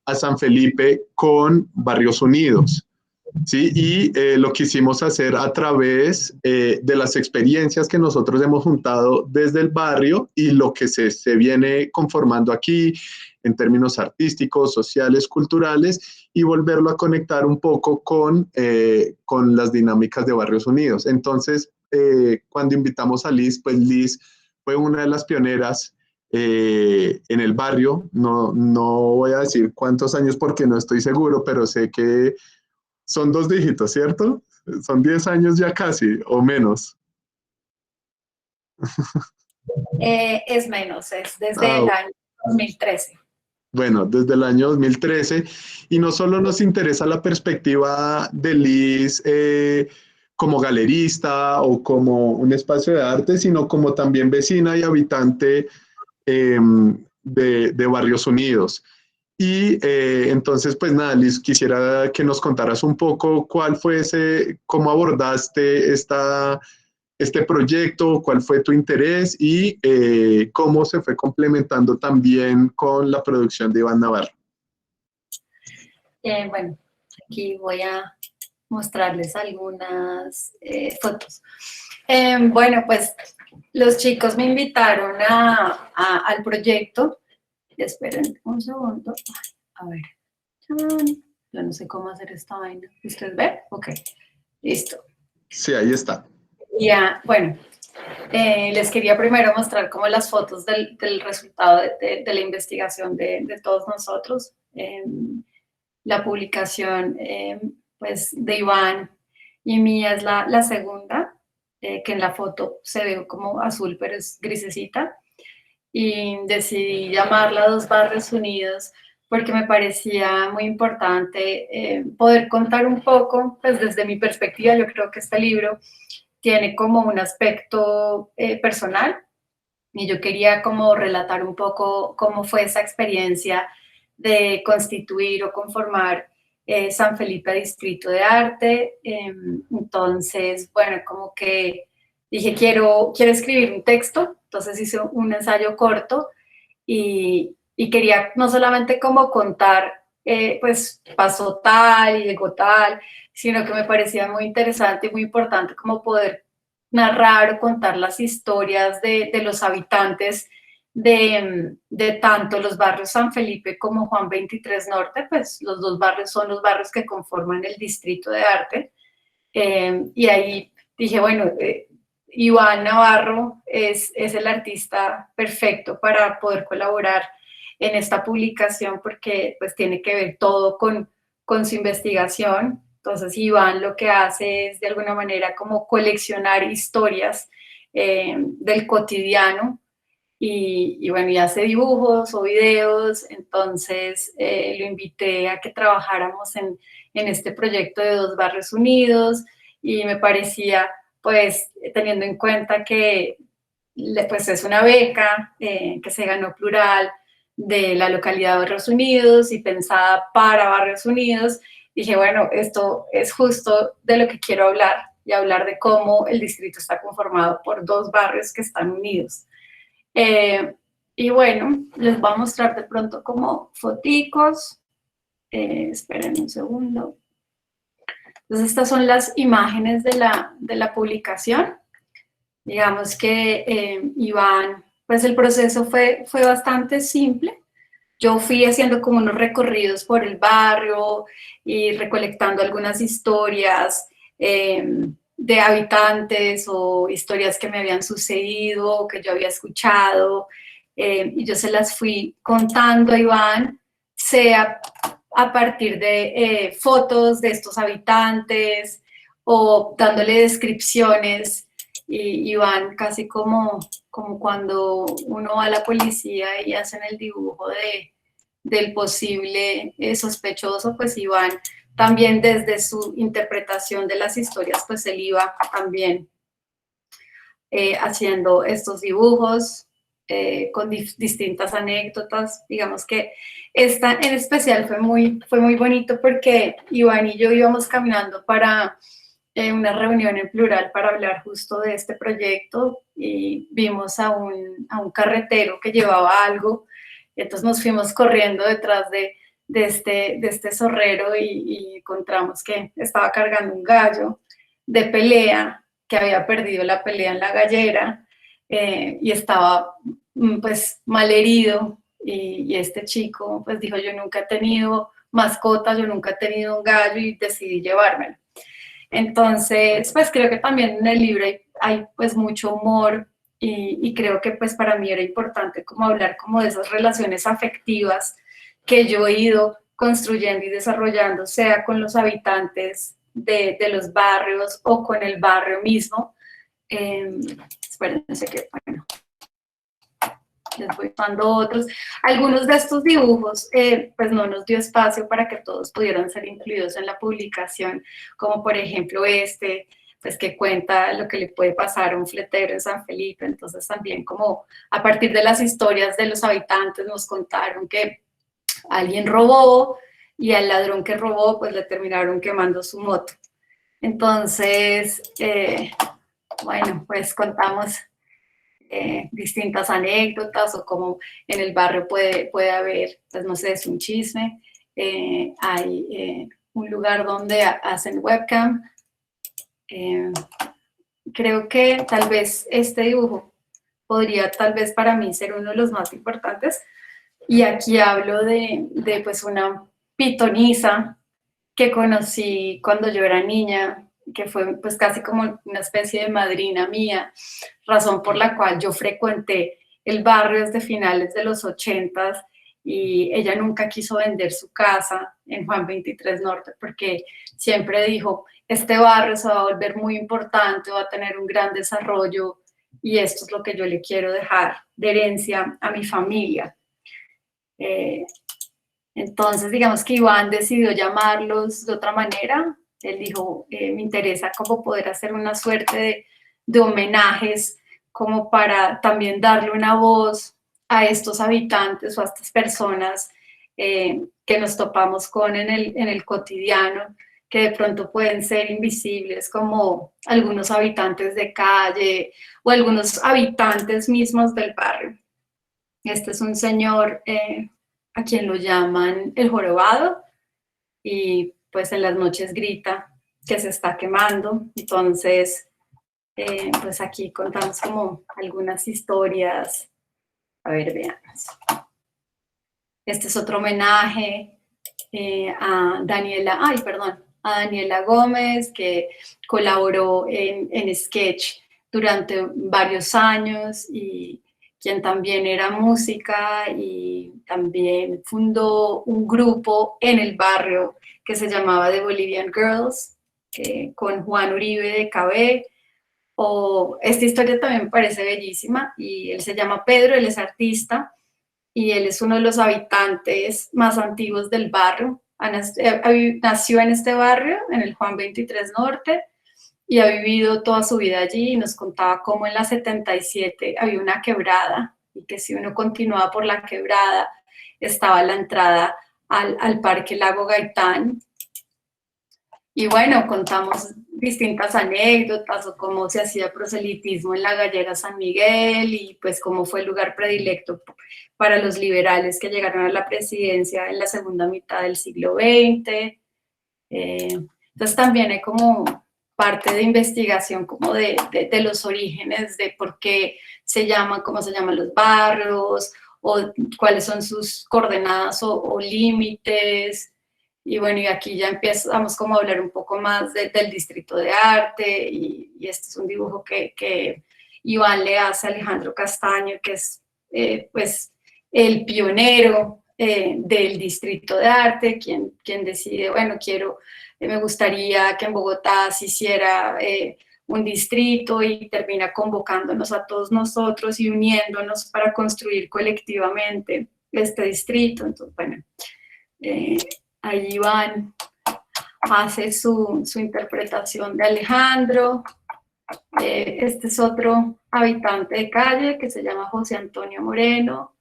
a San Felipe con Barrios Unidos. ¿Sí? Y lo quisimos hacer a través de las experiencias que nosotros hemos juntado desde el barrio y lo que se viene conformando aquí en términos artísticos, sociales, culturales, y volverlo a conectar un poco con las dinámicas de Barrios Unidos. Entonces, cuando invitamos a Liz, pues Liz fue una de las pioneras en el barrio. No voy a decir cuántos años porque no estoy seguro, pero sé que son 2 dígitos, ¿cierto? Son 10 años ya casi, o menos. Es menos, es desde el año 2013. Bueno, desde el año 2013, y no solo nos interesa la perspectiva de Liz como galerista o como un espacio de arte, sino como también vecina y habitante de Barrios Unidos. Y entonces, pues nada, Liz, quisiera que nos contaras un poco cuál fue cómo abordaste este proyecto, cuál fue tu interés y cómo se fue complementando también con la producción de Iván Navarro. Bueno, aquí voy a mostrarles algunas fotos. Bueno, pues los chicos me invitaron al proyecto. Esperen un segundo. A ver. Yo no sé cómo hacer esta vaina. ¿Ustedes ven? Ok. Listo. Sí, ahí está. Ya, bueno. Les quería primero mostrar como las fotos del resultado de la investigación de todos nosotros. La publicación pues, de Iván y mía es la segunda, que en la foto se ve como azul, pero es grisecita. Y decidí llamarla Dos Barrios Unidos porque me parecía muy importante poder contar un poco, pues desde mi perspectiva. Yo creo que este libro tiene como un aspecto personal, y yo quería como relatar un poco cómo fue esa experiencia de constituir o conformar San Felipe Distrito de Arte. Entonces, bueno, como que dije, quiero escribir un texto, entonces hice un ensayo corto y quería no solamente como contar, pues pasó tal y llegó tal, sino que me parecía muy interesante y muy importante como poder narrar o contar las historias de los habitantes de tanto los barrios San Felipe como Juan 23 Norte, pues los dos barrios son los barrios que conforman el Distrito de Arte. Y ahí dije, bueno, Iván Navarro es el artista perfecto para poder colaborar en esta publicación porque pues tiene que ver todo con su investigación. Entonces Iván lo que hace es de alguna manera como coleccionar historias del cotidiano y bueno, y hace dibujos o videos. Entonces lo invité a que trabajáramos en este proyecto de Dos Barrios Unidos y me parecía, pues teniendo en cuenta que pues es una beca que se ganó Plural de la localidad de Barrios Unidos y pensada para Barrios Unidos, dije, bueno, esto es justo de lo que quiero hablar y hablar de cómo el distrito está conformado por dos barrios que están unidos. Y bueno, les voy a mostrar de pronto como foticos. Esperen un segundo. Entonces, estas son las imágenes de la publicación. Digamos que Iván, pues el proceso fue bastante simple. Yo fui haciendo como unos recorridos por el barrio y recolectando algunas historias de habitantes o historias que me habían sucedido o que yo había escuchado, y yo se las fui contando a Iván, sea a partir de fotos de estos habitantes o dándole descripciones. Y Iván, casi como cuando uno va a la policía y hacen el dibujo del posible sospechoso, pues Iván también desde su interpretación de las historias, pues él iba también haciendo estos dibujos con distintas anécdotas. Digamos que esta en especial fue muy bonito porque Iván y yo íbamos caminando para una reunión en Plural para hablar justo de este proyecto y vimos a un carretero que llevaba algo, entonces nos fuimos corriendo detrás de este zorrero y encontramos que estaba cargando un gallo de pelea, que había perdido la pelea en la gallera y estaba pues malherido, y este chico pues dijo, yo nunca he tenido mascotas, yo nunca he tenido un gallo y decidí llevármelo. Entonces, pues creo que también en el libro hay pues mucho humor y creo que pues para mí era importante como hablar como de esas relaciones afectivas que yo he ido construyendo y desarrollando, sea con los habitantes de los barrios o con el barrio mismo. Espérense que, bueno, les voy dando otros. Algunos de estos dibujos, pues no nos dio espacio para que todos pudieran ser incluidos en la publicación, como por ejemplo pues que cuenta lo que le puede pasar a un fletero en San Felipe. Entonces también como a partir de las historias de los habitantes nos contaron que alguien robó y al ladrón que robó pues le terminaron quemando su moto. Entonces, bueno, pues contamos distintas anécdotas o como en el barrio puede haber, pues no sé, es un chisme. Hay un lugar donde hacen webcam. Creo que tal vez este dibujo podría tal vez para mí ser uno de los más importantes. Y aquí hablo de pues una pitonisa que conocí cuando yo era niña, que fue pues casi como una especie de madrina mía, razón por la cual yo frecuenté el barrio desde finales de los 80s, y ella nunca quiso vender su casa en Juan 23 Norte porque siempre dijo, este barrio se va a volver muy importante, va a tener un gran desarrollo y esto es lo que yo le quiero dejar de herencia a mi familia. Entonces, digamos que Iván decidió llamarlos de otra manera. Él dijo, me interesa como poder hacer una suerte de de homenajes, como para también darle una voz a estos habitantes o a estas personas que nos topamos con en el cotidiano, que de pronto pueden ser invisibles, como algunos habitantes de calle o algunos habitantes mismos del barrio. Este es un señor a quien lo llaman el jorobado, y pues en las noches grita que se está quemando. Entonces, pues aquí contamos como algunas historias. A ver, veamos. Este es otro homenaje a Daniela Gómez, que colaboró en Sketch durante varios años y quien también era música y también fundó un grupo en el barrio que se llamaba The Bolivian Girls, con Juan Uribe de Cabé. Esta historia también me parece bellísima, y él se llama Pedro, él es artista, y él es uno de los habitantes más antiguos del barrio. Nació en este barrio, en el Juan 23 Norte, y ha vivido toda su vida allí, y nos contaba cómo en la 77 había una quebrada, y que si uno continuaba por la quebrada, estaba la entrada al Parque Lago Gaitán. Y bueno, contamos distintas anécdotas, o cómo se hacía proselitismo en la Gallera San Miguel, y pues cómo fue el lugar predilecto para los liberales que llegaron a la presidencia en la segunda mitad del siglo XX. Entonces también hay como parte de investigación como de los orígenes, de por qué se llaman, cómo se llaman los barrios, o cuáles son sus coordenadas o límites. Y bueno, y aquí ya empezamos como a hablar un poco más del Distrito de Arte, y este es un dibujo que Iván le hace a Alejandro Castaño, que es pues el pionero del Distrito de Arte, quien decide, bueno, me gustaría que en Bogotá se hiciera un distrito, y termina convocándonos a todos nosotros y uniéndonos para construir colectivamente este distrito. Entonces, bueno, ahí Iván hace su interpretación de Alejandro. Este es otro habitante de calle que se llama José Antonio Moreno.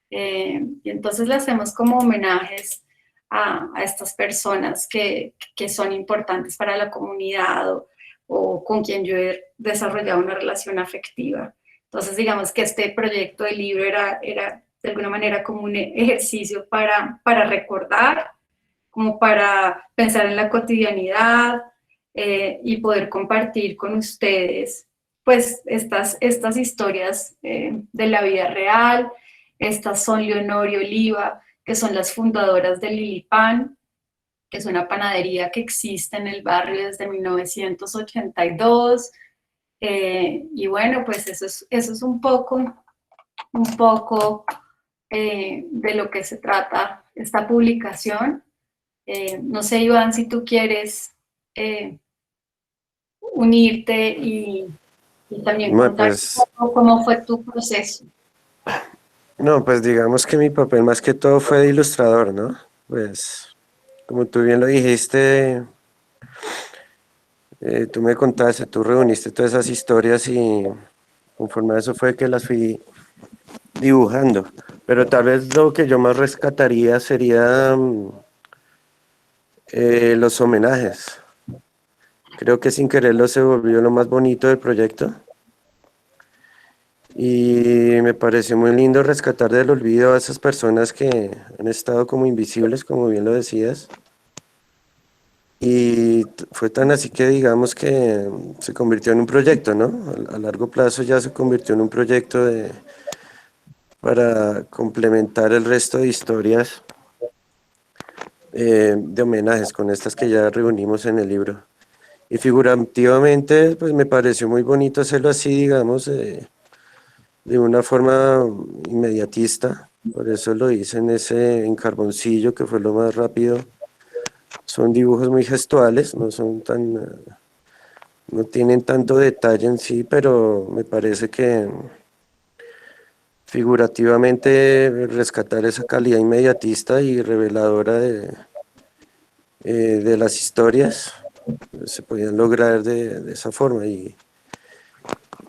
Y entonces le hacemos como homenajes a estas personas que son importantes para la comunidad, o con quien yo he desarrollado una relación afectiva. Entonces, digamos que este proyecto de libro era de alguna manera como un ejercicio para recordar, como para pensar en la cotidianidad, y poder compartir con ustedes pues estas historias de la vida real. Estas son Leonor y Oliva, que son las fundadoras de Lilipan, que es una panadería que existe en el barrio desde 1982. Y bueno, pues eso es un poco de lo que se trata esta publicación. No sé, Iván, si tú quieres unirte y también Bueno, contar pues, un poco cómo fue tu proceso. no, pues digamos que mi papel más que todo fue de ilustrador, ¿no? Pues, como tú bien lo dijiste, tú me contaste, tú reuniste todas esas historias y conforme a eso fue que las fui dibujando. Pero tal vez lo que yo más rescataría sería los homenajes. Creo que sin quererlo se volvió lo más bonito del proyecto. Y me pareció muy lindo rescatar del olvido a esas personas que han estado como invisibles, como bien lo decías. Y fue tan así que digamos que se convirtió en un proyecto, ¿no? A largo plazo ya se convirtió en un proyecto para complementar el resto de historias de homenajes con estas que ya reunimos en el libro. Y figurativamente, pues me pareció muy bonito hacerlo así, digamos, de una forma inmediatista. Por eso lo hice en carboncillo, que fue lo más rápido. Son dibujos muy gestuales, no tienen tanto detalle en sí, pero me parece que figurativamente rescatar esa calidad inmediatista y reveladora de las historias se podían lograr de esa forma. Y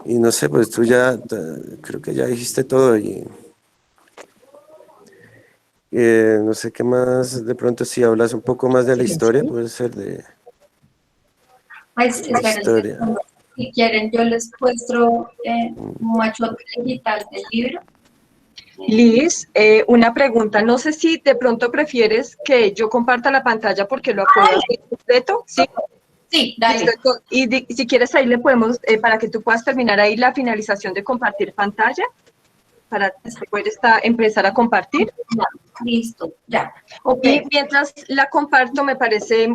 Y no sé, pues tú ya, creo que ya dijiste todo y no sé qué más, de pronto si hablas un poco más de la historia, puede ser de Pues, la esperen, historia. si quieren, yo les muestro un machote digital del libro. Liz, una pregunta. No sé si de pronto prefieres que yo comparta la pantalla porque lo puedo hacer completo. Sí, Sí, dale. listo. Y si quieres ahí le podemos, para que tú puedas terminar ahí la finalización de compartir pantalla, para poder empezar a compartir. Ya, listo, ya. Ok. Y mientras la comparto, me parece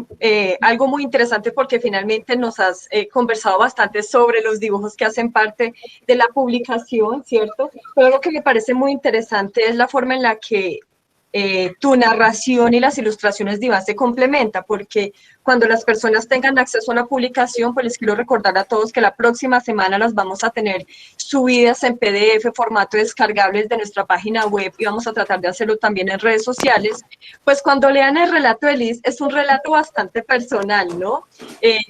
algo muy interesante porque finalmente nos has conversado bastante sobre los dibujos que hacen parte de la publicación, ¿cierto? Pero algo que me parece muy interesante es la forma en la que tu narración y las ilustraciones de Iván se complementan, porque cuando las personas tengan acceso a la publicación, pues les quiero recordar a todos que la próxima semana las vamos a tener subidas en PDF, formato descargables de nuestra página web, y vamos a tratar de hacerlo también en redes sociales. Pues cuando lean el relato de Liz, es un relato bastante personal, ¿no?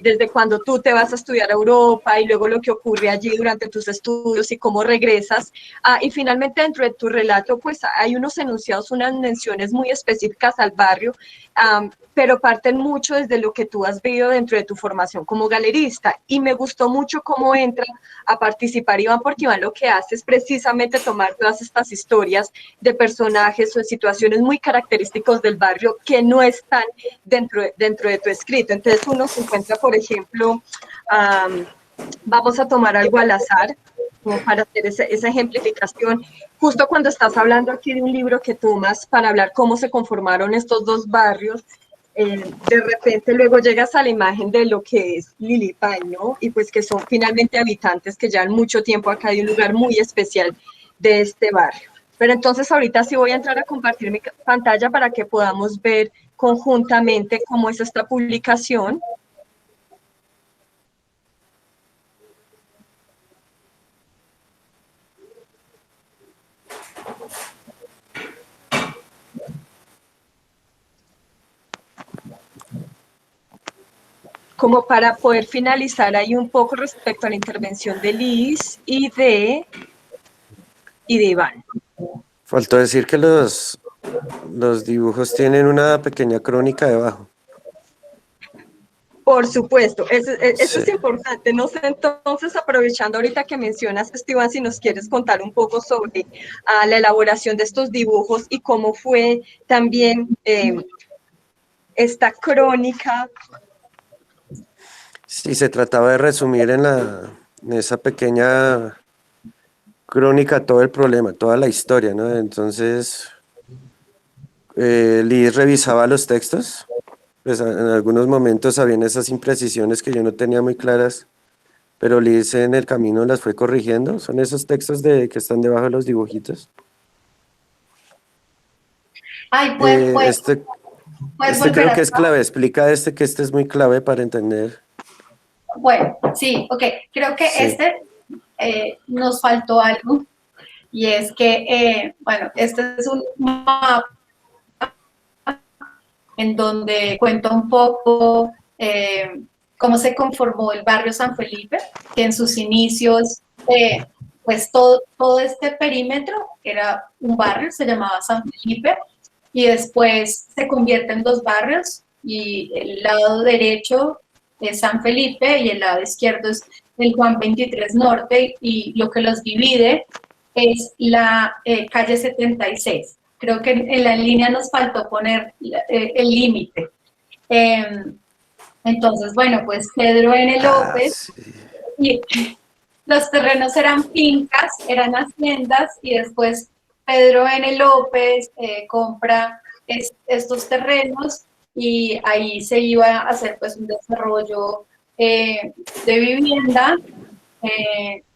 Desde cuando tú te vas a estudiar a Europa y luego lo que ocurre allí durante tus estudios y cómo regresas. Y finalmente dentro de tu relato, pues hay unos enunciados, unas menciones muy específicas al barrio, pero parten mucho desde lo que tú has vivido dentro de tu formación como galerista. Y me gustó mucho cómo entra a participar Iván, porque Iván lo que hace es precisamente tomar todas estas historias de personajes o de situaciones muy característicos del barrio que no están dentro de tu escrito. Entonces uno se encuentra, por ejemplo, vamos a tomar algo al azar, como para hacer esa ejemplificación, justo cuando estás hablando aquí de un libro que tomas para hablar cómo se conformaron estos dos barrios, de repente luego llegas a la imagen de lo que es Lilipay, ¿no? Y pues que son finalmente habitantes que llevan mucho tiempo acá de un lugar muy especial de este barrio. Pero entonces ahorita sí voy a entrar a compartir mi pantalla para que podamos ver conjuntamente cómo es esta publicación. Como para poder finalizar ahí un poco respecto a la intervención de Liz y de Iván. Faltó decir que los dibujos tienen una pequeña crónica debajo. Por supuesto, eso Sí. es importante. No sé, entonces, aprovechando ahorita que mencionas esto, Iván, si nos quieres contar un poco sobre la elaboración de estos dibujos y cómo fue también esta crónica. Sí, se trataba de resumir en esa pequeña crónica todo el problema, toda la historia, ¿no? Entonces, Liz revisaba los textos, pues en algunos momentos habían esas imprecisiones que yo no tenía muy claras, pero Liz en el camino las fue corrigiendo. Son esos textos que están debajo de los dibujitos. Ay, pues, Este volver creo a... que es clave, explica que este es muy clave para entender. Bueno, sí, ok. Creo que Sí. nos faltó algo, y es que, bueno, este es un mapa en donde cuenta un poco cómo se conformó el barrio San Felipe, que en sus inicios, pues todo este perímetro era un barrio, se llamaba San Felipe, y después se convierte en dos barrios, y el lado derecho es San Felipe y el lado izquierdo es el Juan 23 Norte, y lo que los divide es la calle 76. Creo que en la línea nos faltó poner el límite. Entonces, bueno, pues Pedro N. López, Sí. y los terrenos eran fincas, eran haciendas, y después Pedro N. López compra estos terrenos, y ahí se iba a hacer pues un desarrollo de vivienda.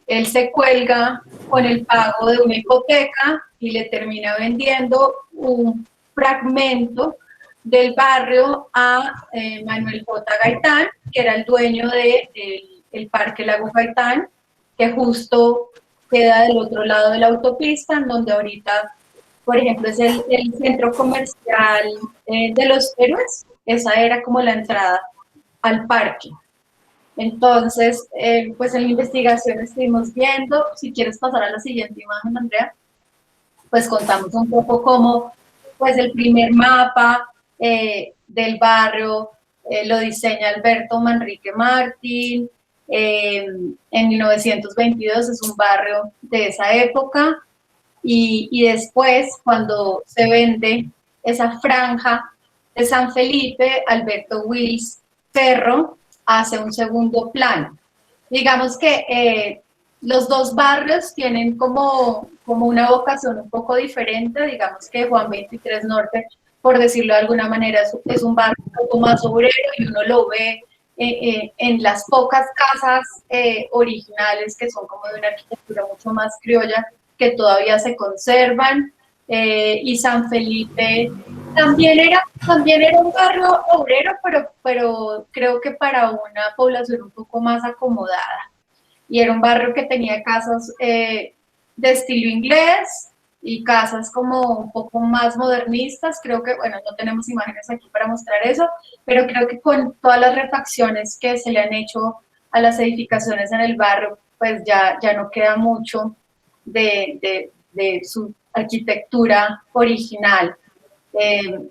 Él se cuelga con el pago de una hipoteca y le termina vendiendo un fragmento del barrio a Manuel J. Gaitán, que era el dueño del Parque Lago Gaitán, que justo queda del otro lado de la autopista, en donde ahorita, por ejemplo, es el centro comercial de los Héroes. Esa era como la entrada al parque. Entonces, pues en la investigación estuvimos viendo, si quieres pasar a la siguiente imagen, Andrea, pues contamos un poco cómo pues el primer mapa del barrio lo diseña Alberto Manrique Martín, en 1922 es un barrio de esa época, y después cuando se vende esa franja de San Felipe, Alberto Wills Ferro hace un segundo plano. Digamos que los dos barrios tienen como una vocación un poco diferente. Digamos que Juan 23 Norte, por decirlo de alguna manera, es un barrio un poco más obrero y uno lo ve en las pocas casas originales que son como de una arquitectura mucho más criolla que todavía se conservan. Y San Felipe también era un barrio obrero, pero creo que para una población un poco más acomodada. Y era un barrio que tenía casas de estilo inglés y casas como un poco más modernistas. Creo que, bueno, no tenemos imágenes aquí para mostrar eso, pero creo que con todas las refacciones que se le han hecho a las edificaciones en el barrio, pues ya no queda mucho de su arquitectura original.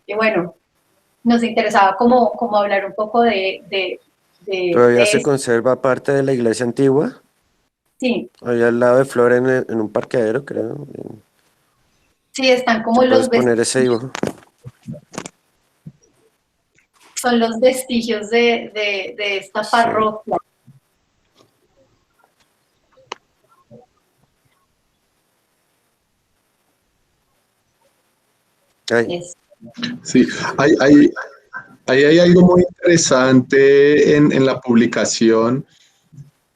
Y bueno, nos interesaba como hablar un poco ¿Todavía se conserva parte de la iglesia antigua? Sí. Allá al lado de Flora, en un parqueadero, creo. Sí, están como ¿Puedes los poner ese dibujo? son los vestigios de esta parroquia. Sí, ahí hay algo muy interesante en la publicación,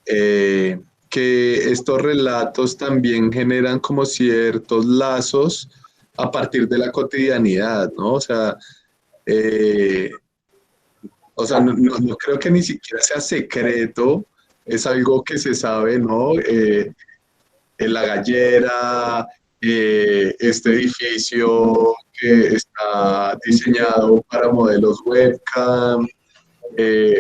que estos relatos también generan como ciertos lazos a partir de la cotidianidad, ¿no? No creo que ni siquiera sea secreto, es algo que se sabe, ¿no? En La Gallera, este edificio que está diseñado para modelos webcam,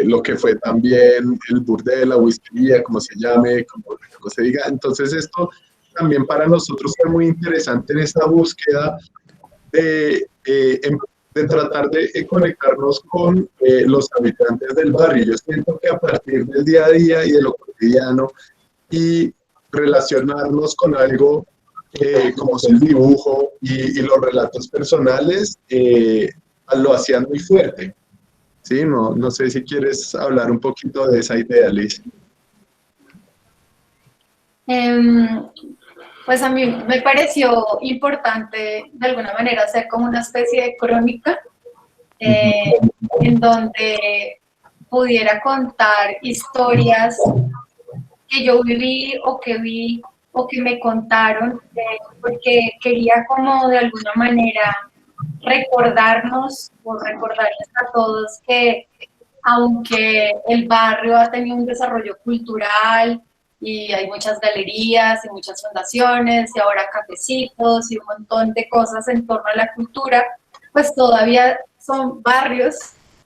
lo que fue también el burdel, la whiskería, como se llame, como se diga. Entonces esto también para nosotros fue muy interesante en esta búsqueda de tratar de conectarnos con los habitantes del barrio. Yo siento que a partir del día a día y de lo cotidiano y relacionarnos con algo como es el dibujo y los relatos personales, lo hacían muy fuerte. Sí, no sé si quieres hablar un poquito de esa idea, Liz. Pues a mí me pareció importante de alguna manera hacer como una especie de crónica en donde pudiera contar historias que yo viví o que vi o que me contaron, porque quería como de alguna manera recordarnos o recordarles a todos que aunque el barrio ha tenido un desarrollo cultural y hay muchas galerías y muchas fundaciones y ahora cafecitos y un montón de cosas en torno a la cultura, pues todavía son barrios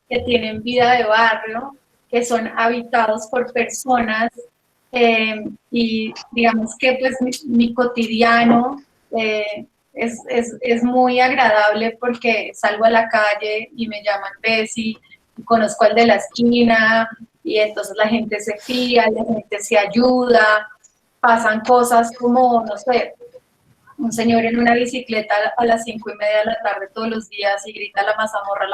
que tienen vida de barrio, que son habitados por personas y digamos que pues mi cotidiano es muy agradable porque salgo a la calle y me llaman Bessie, conozco al de la esquina y entonces la gente se fía, la gente se ayuda, pasan cosas como, no sé, un señor en una bicicleta a las 5:30 de la tarde todos los días y grita la mazamorra,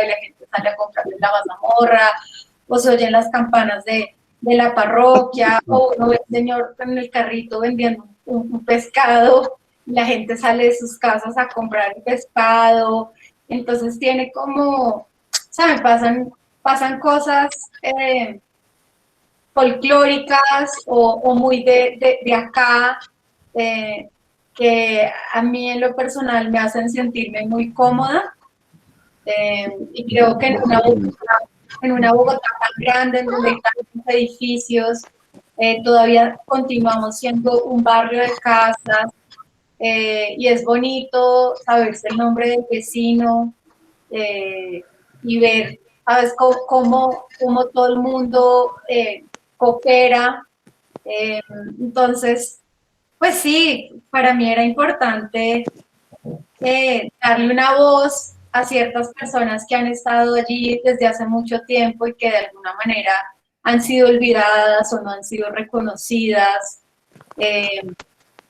y la gente sale a comprarle la mazamorra, o se oyen las campanas de la parroquia, o uno ve al señor en el carrito vendiendo un pescado, y la gente sale de sus casas a comprar el pescado. Entonces tiene como, ¿saben? Pasan cosas folclóricas o muy de acá, que a mí en lo personal me hacen sentirme muy cómoda, y creo que en una Bogotá tan grande, en donde hay tantos edificios, todavía continuamos siendo un barrio de casas, y es bonito saberse el nombre del vecino, y ver ¿sabes? Cómo todo el mundo coopera. Entonces, pues sí, para mí era importante darle una voz a ciertas personas que han estado allí desde hace mucho tiempo y que de alguna manera han sido olvidadas o no han sido reconocidas.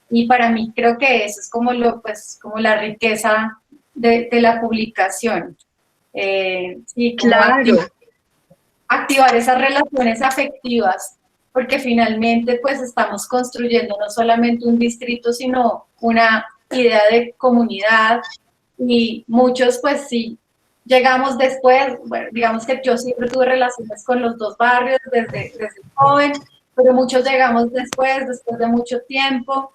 Y para mí creo que eso es como, como la riqueza de la publicación. Sí, como Claro. activar esas relaciones afectivas, porque finalmente pues estamos construyendo no solamente un distrito, sino una idea de comunidad, y muchos pues sí llegamos después. Bueno, digamos que yo siempre tuve relaciones con los dos barrios desde joven, pero muchos llegamos después de mucho tiempo,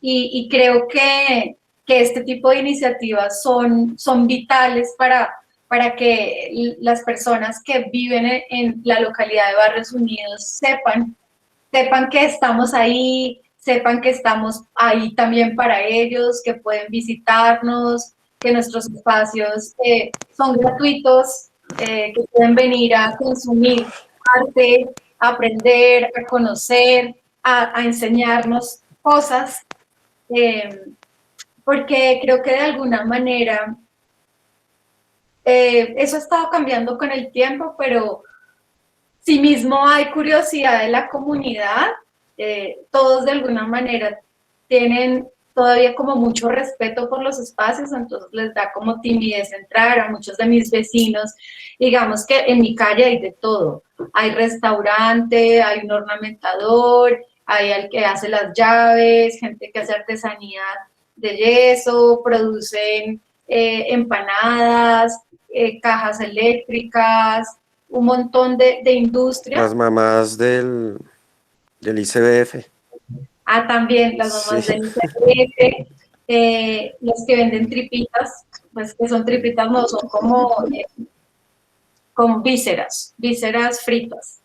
y creo que este tipo de iniciativas son vitales para que las personas que viven en la localidad de Barrios Unidos sepan que estamos ahí, sepan que estamos ahí también para ellos, que pueden visitarnos, que nuestros espacios son gratuitos, que pueden venir a consumir arte, a aprender, a conocer, a enseñarnos cosas, porque creo que de alguna manera eso ha estado cambiando con el tiempo, pero sí mismo hay curiosidad de la comunidad. Todos de alguna manera tienen todavía como mucho respeto por los espacios, entonces les da como timidez entrar. A muchos de mis vecinos, digamos que en mi calle hay de todo, hay restaurante, hay un ornamentador, hay el que hace las llaves, gente que hace artesanía de yeso, producen empanadas, cajas eléctricas, un montón de industrias. Las mamás del ICBF. También las mamás Sí. del ICBF, los que venden tripitas, pues que son tripitas, no son como con vísceras fritas.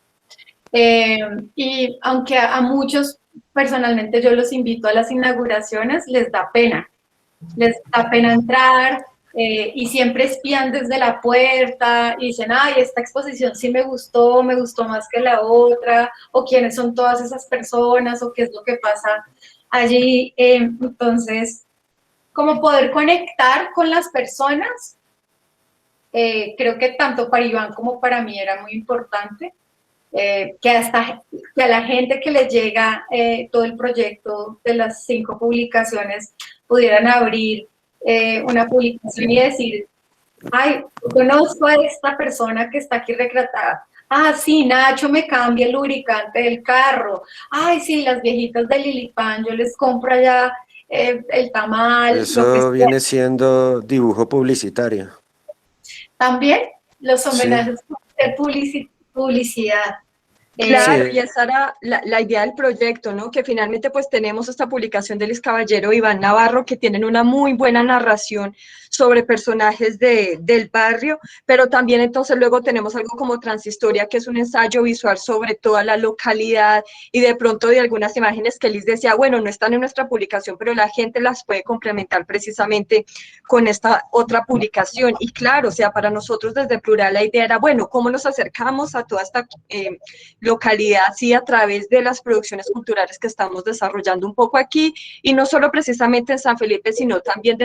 Y aunque a muchos, personalmente yo los invito a las inauguraciones, les da pena entrar, y siempre espían desde la puerta y dicen, ay, esta exposición sí me gustó más que la otra, o quiénes son todas esas personas, o qué es lo que pasa allí. Entonces, como poder conectar con las personas, creo que tanto para Iván como para mí era muy importante. Que a la gente que les llega todo el proyecto de las 5 publicaciones pudieran abrir una publicación y decir, ay, conozco a esta persona que está aquí retratada. Sí, Nacho me cambia el lubricante del carro. Ay, sí, las viejitas de Lilipan, yo les compro allá el tamal. Eso viene siendo dibujo publicitario. También los Sí. homenajes de publicidad. Claro, Sí. y esa era la idea del proyecto, ¿no? Que finalmente pues tenemos esta publicación de Liz Caballero e Iván Navarro, que tienen una muy buena narración sobre personajes del barrio, pero también entonces luego tenemos algo como Transhistoria, que es un ensayo visual sobre toda la localidad, y de pronto de algunas imágenes que Liz decía, bueno, no están en nuestra publicación, pero la gente las puede complementar precisamente con esta otra publicación. Y claro, o sea, para nosotros desde Plural la idea era, bueno, ¿cómo nos acercamos a toda esta localidad, sí, a través de las producciones culturales que estamos desarrollando un poco aquí, y no solo precisamente en San Felipe, sino también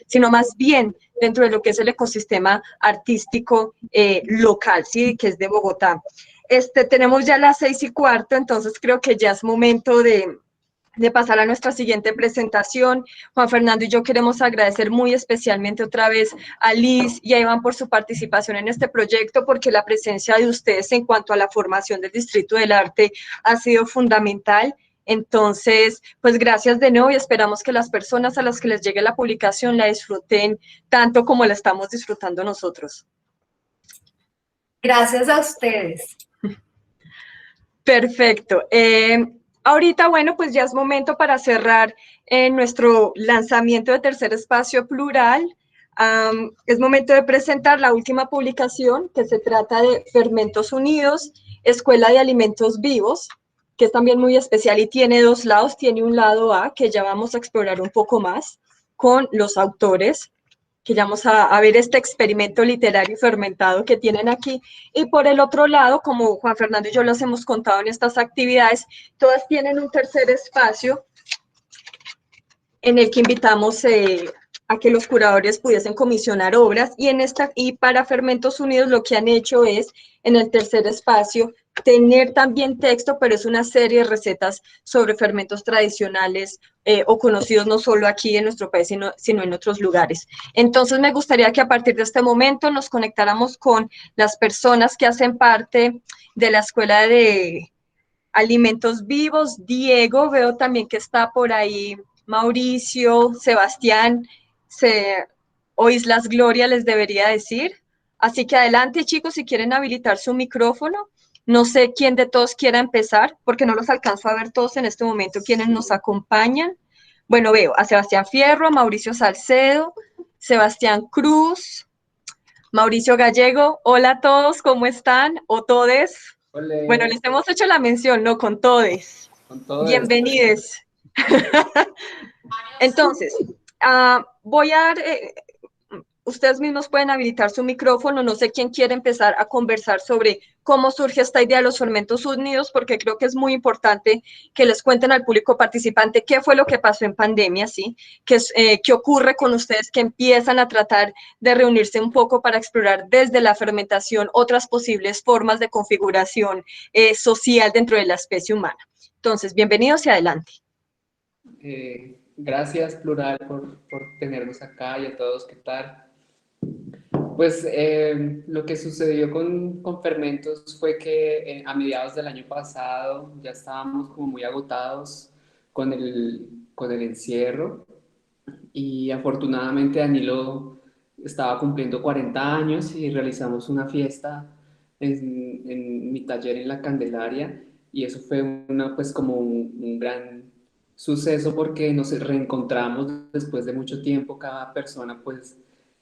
sino más bien dentro de lo que es el ecosistema artístico local, sí, que es de Bogotá. Tenemos ya las 6:15, entonces creo que ya es momento de pasar a nuestra siguiente presentación. Juan Fernando y yo queremos agradecer muy especialmente otra vez a Liz y a Iván por su participación en este proyecto, porque la presencia de ustedes en cuanto a la formación del Distrito del Arte ha sido fundamental. Entonces, pues gracias de nuevo, y esperamos que las personas a las que les llegue la publicación la disfruten tanto como la estamos disfrutando nosotros. Gracias a ustedes. Perfecto. Ahorita, bueno, pues ya es momento para cerrar nuestro lanzamiento de Tercer Espacio Plural. Es momento de presentar la última publicación, que se trata de Fermentos Unidos, Escuela de Alimentos Vivos, que es también muy especial y tiene 2 lados. Tiene un lado A, que ya vamos a explorar un poco más con los autores, que ya vamos a ver este experimento literario fermentado que tienen aquí. Y por el otro lado, como Juan Fernando y yo los hemos contado en estas actividades, todas tienen un tercer espacio en el que invitamos a que los curadores pudiesen comisionar obras, y para Fermentos Unidos lo que han hecho es, en el tercer espacio, tener también texto, pero es una serie de recetas sobre fermentos tradicionales o conocidos no solo aquí en nuestro país, sino en otros lugares. Entonces me gustaría que a partir de este momento nos conectáramos con las personas que hacen parte de la Escuela de Alimentos Vivos. Diego, veo también que está por ahí Mauricio, Sebastián, o Islas Gloria les debería decir. Así que adelante, chicos, si quieren habilitar su micrófono. No sé quién de todos quiera empezar, porque no los alcanzo a ver todos en este momento, quienes nos acompañan. Bueno, veo a Sebastián Fierro, a Mauricio Salcedo, Sebastián Cruz, Mauricio Gallego. Hola a todos, ¿cómo están? ¿O todes? Hola. Bueno, les hemos hecho la mención, no, con todes. Con todes. Bienvenidos. Entonces, voy a dar, ustedes mismos pueden habilitar su micrófono, no sé quién quiere empezar a conversar sobre cómo surge esta idea de los Fermentos Unidos, porque creo que es muy importante que les cuenten al público participante qué fue lo que pasó en pandemia, ¿sí? ¿Qué ocurre con ustedes que empiezan a tratar de reunirse un poco para explorar desde la fermentación otras posibles formas de configuración social dentro de la especie humana? Entonces, bienvenidos y adelante. Gracias, Plural, por tenernos acá y a todos, ¿qué tal? Pues lo que sucedió con Fermentos fue que a mediados del año pasado ya estábamos como muy agotados con el encierro, y afortunadamente Danilo estaba cumpliendo 40 años y realizamos una fiesta en mi taller en la Candelaria, y eso fue pues como un gran suceso porque nos reencontramos después de mucho tiempo, cada persona pues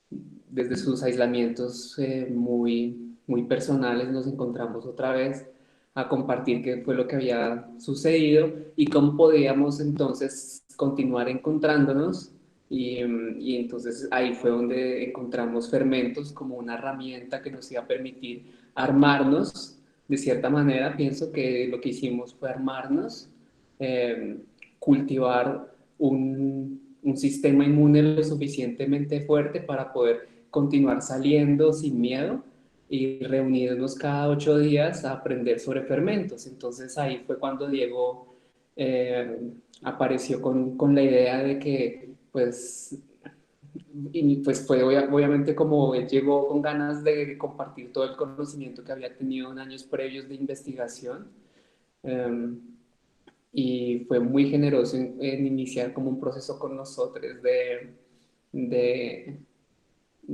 desde sus aislamientos muy personales nos encontramos otra vez a compartir qué fue lo que había sucedido y cómo podíamos entonces continuar encontrándonos. Y entonces ahí fue donde encontramos Fermentos como una herramienta que nos iba a permitir armarnos. De cierta manera, pienso que lo que hicimos fue armarnos, cultivar un sistema inmune lo suficientemente fuerte para poder continuar saliendo sin miedo y reunirnos cada 8 días a aprender sobre fermentos. Entonces ahí fue cuando Diego apareció con la idea de que pues fue obviamente como él llegó con ganas de compartir todo el conocimiento que había tenido en años previos de investigación, y fue muy generoso en iniciar como un proceso con nosotros de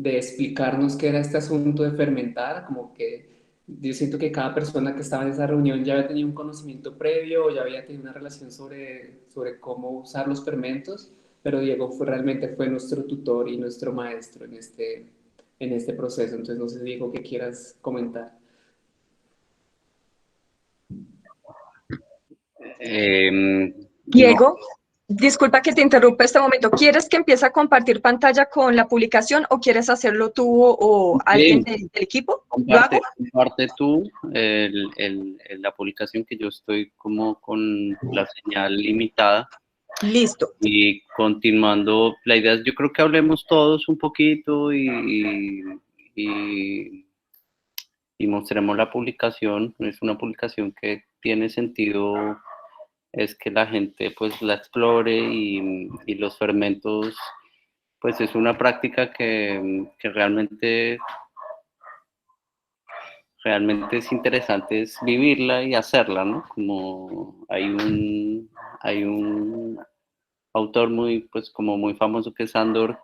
explicarnos qué era este asunto de fermentar. Como que yo siento que cada persona que estaba en esa reunión ya había tenido un conocimiento previo, ya había tenido una relación sobre cómo usar los fermentos, pero Diego realmente fue nuestro tutor y nuestro maestro en este proceso. Entonces no sé, Diego, ¿qué quieras comentar? Diego, disculpa que te interrumpa este momento. ¿Quieres que empiece a compartir pantalla con la publicación o quieres hacerlo tú o alguien del equipo? Comparte tú la publicación, que yo estoy como con la señal limitada. Listo. Y continuando, la idea es, yo creo que hablemos todos un poquito y mostremos la publicación. Es una publicación que tiene sentido, es que la gente pues la explore, y los fermentos pues es una práctica que realmente es interesante, es vivirla y hacerla, ¿no? Como hay un autor muy famoso que es Sandor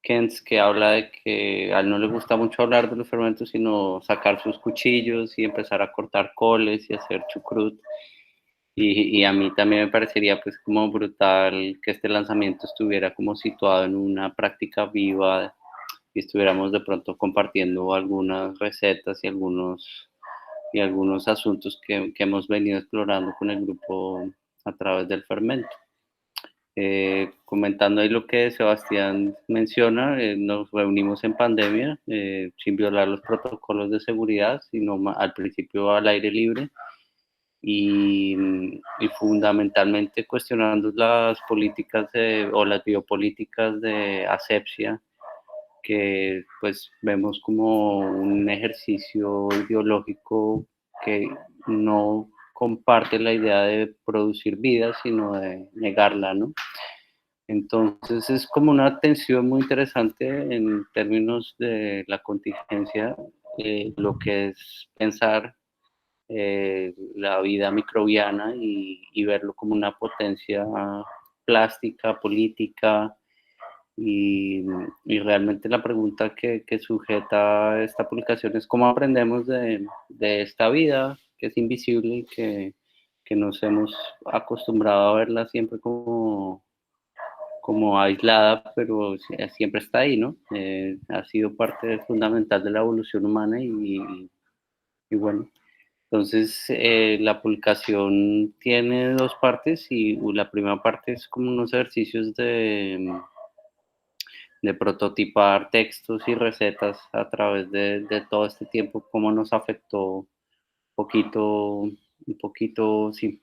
Keynes, que habla de que a él no le gusta mucho hablar de los fermentos, sino sacar sus cuchillos y empezar a cortar coles y hacer chucrut. Y a mí también me parecería pues como brutal que este lanzamiento estuviera como situado en una práctica viva y estuviéramos de pronto compartiendo algunas recetas y algunos asuntos que hemos venido explorando con el grupo a través del fermento. Comentando ahí lo que Sebastián menciona, nos reunimos en pandemia sin violar los protocolos de seguridad, sino al principio al aire libre y fundamentalmente cuestionando las políticas o las biopolíticas de asepsia, que pues vemos como un ejercicio ideológico que no comparte la idea de producir vida, sino de negarla, ¿no? Entonces es como una tensión muy interesante en términos de la contingencia, lo que es pensar la vida microbiana y verlo como una potencia plástica, política, y realmente la pregunta que sujeta esta publicación es cómo aprendemos de esta vida que es invisible y que nos hemos acostumbrado a verla siempre como aislada, pero siempre está ahí, ¿no? Ha sido parte fundamental de la evolución humana y bueno, entonces la publicación tiene dos partes y la primera parte es como unos ejercicios de prototipar textos y recetas a través de todo este tiempo, cómo nos afectó un poquito, sí,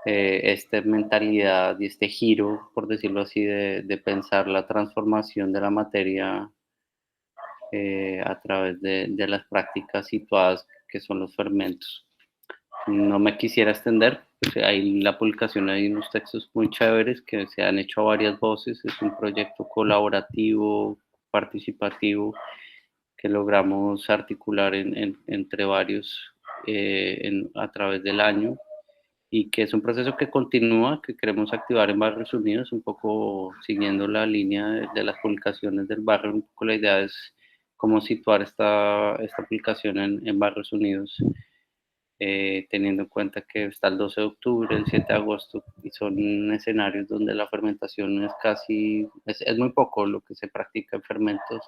esta mentalidad y este giro, por decirlo así, de pensar la transformación de la materia a través de las prácticas situadas que son los fermentos. No me quisiera extender, pues ahí en la publicación hay unos textos muy chéveres que se han hecho a varias voces, es un proyecto colaborativo, participativo, que logramos articular entre varios a través del año y que es un proceso que continúa, que queremos activar en Barrios Unidos, un poco siguiendo la línea de las publicaciones del barrio, un poco la idea es cómo situar esta publicación en Barrios Unidos, teniendo en cuenta que está el 12 de octubre, el 7 de agosto, y son escenarios donde la fermentación es muy poco lo que se practica en fermentos,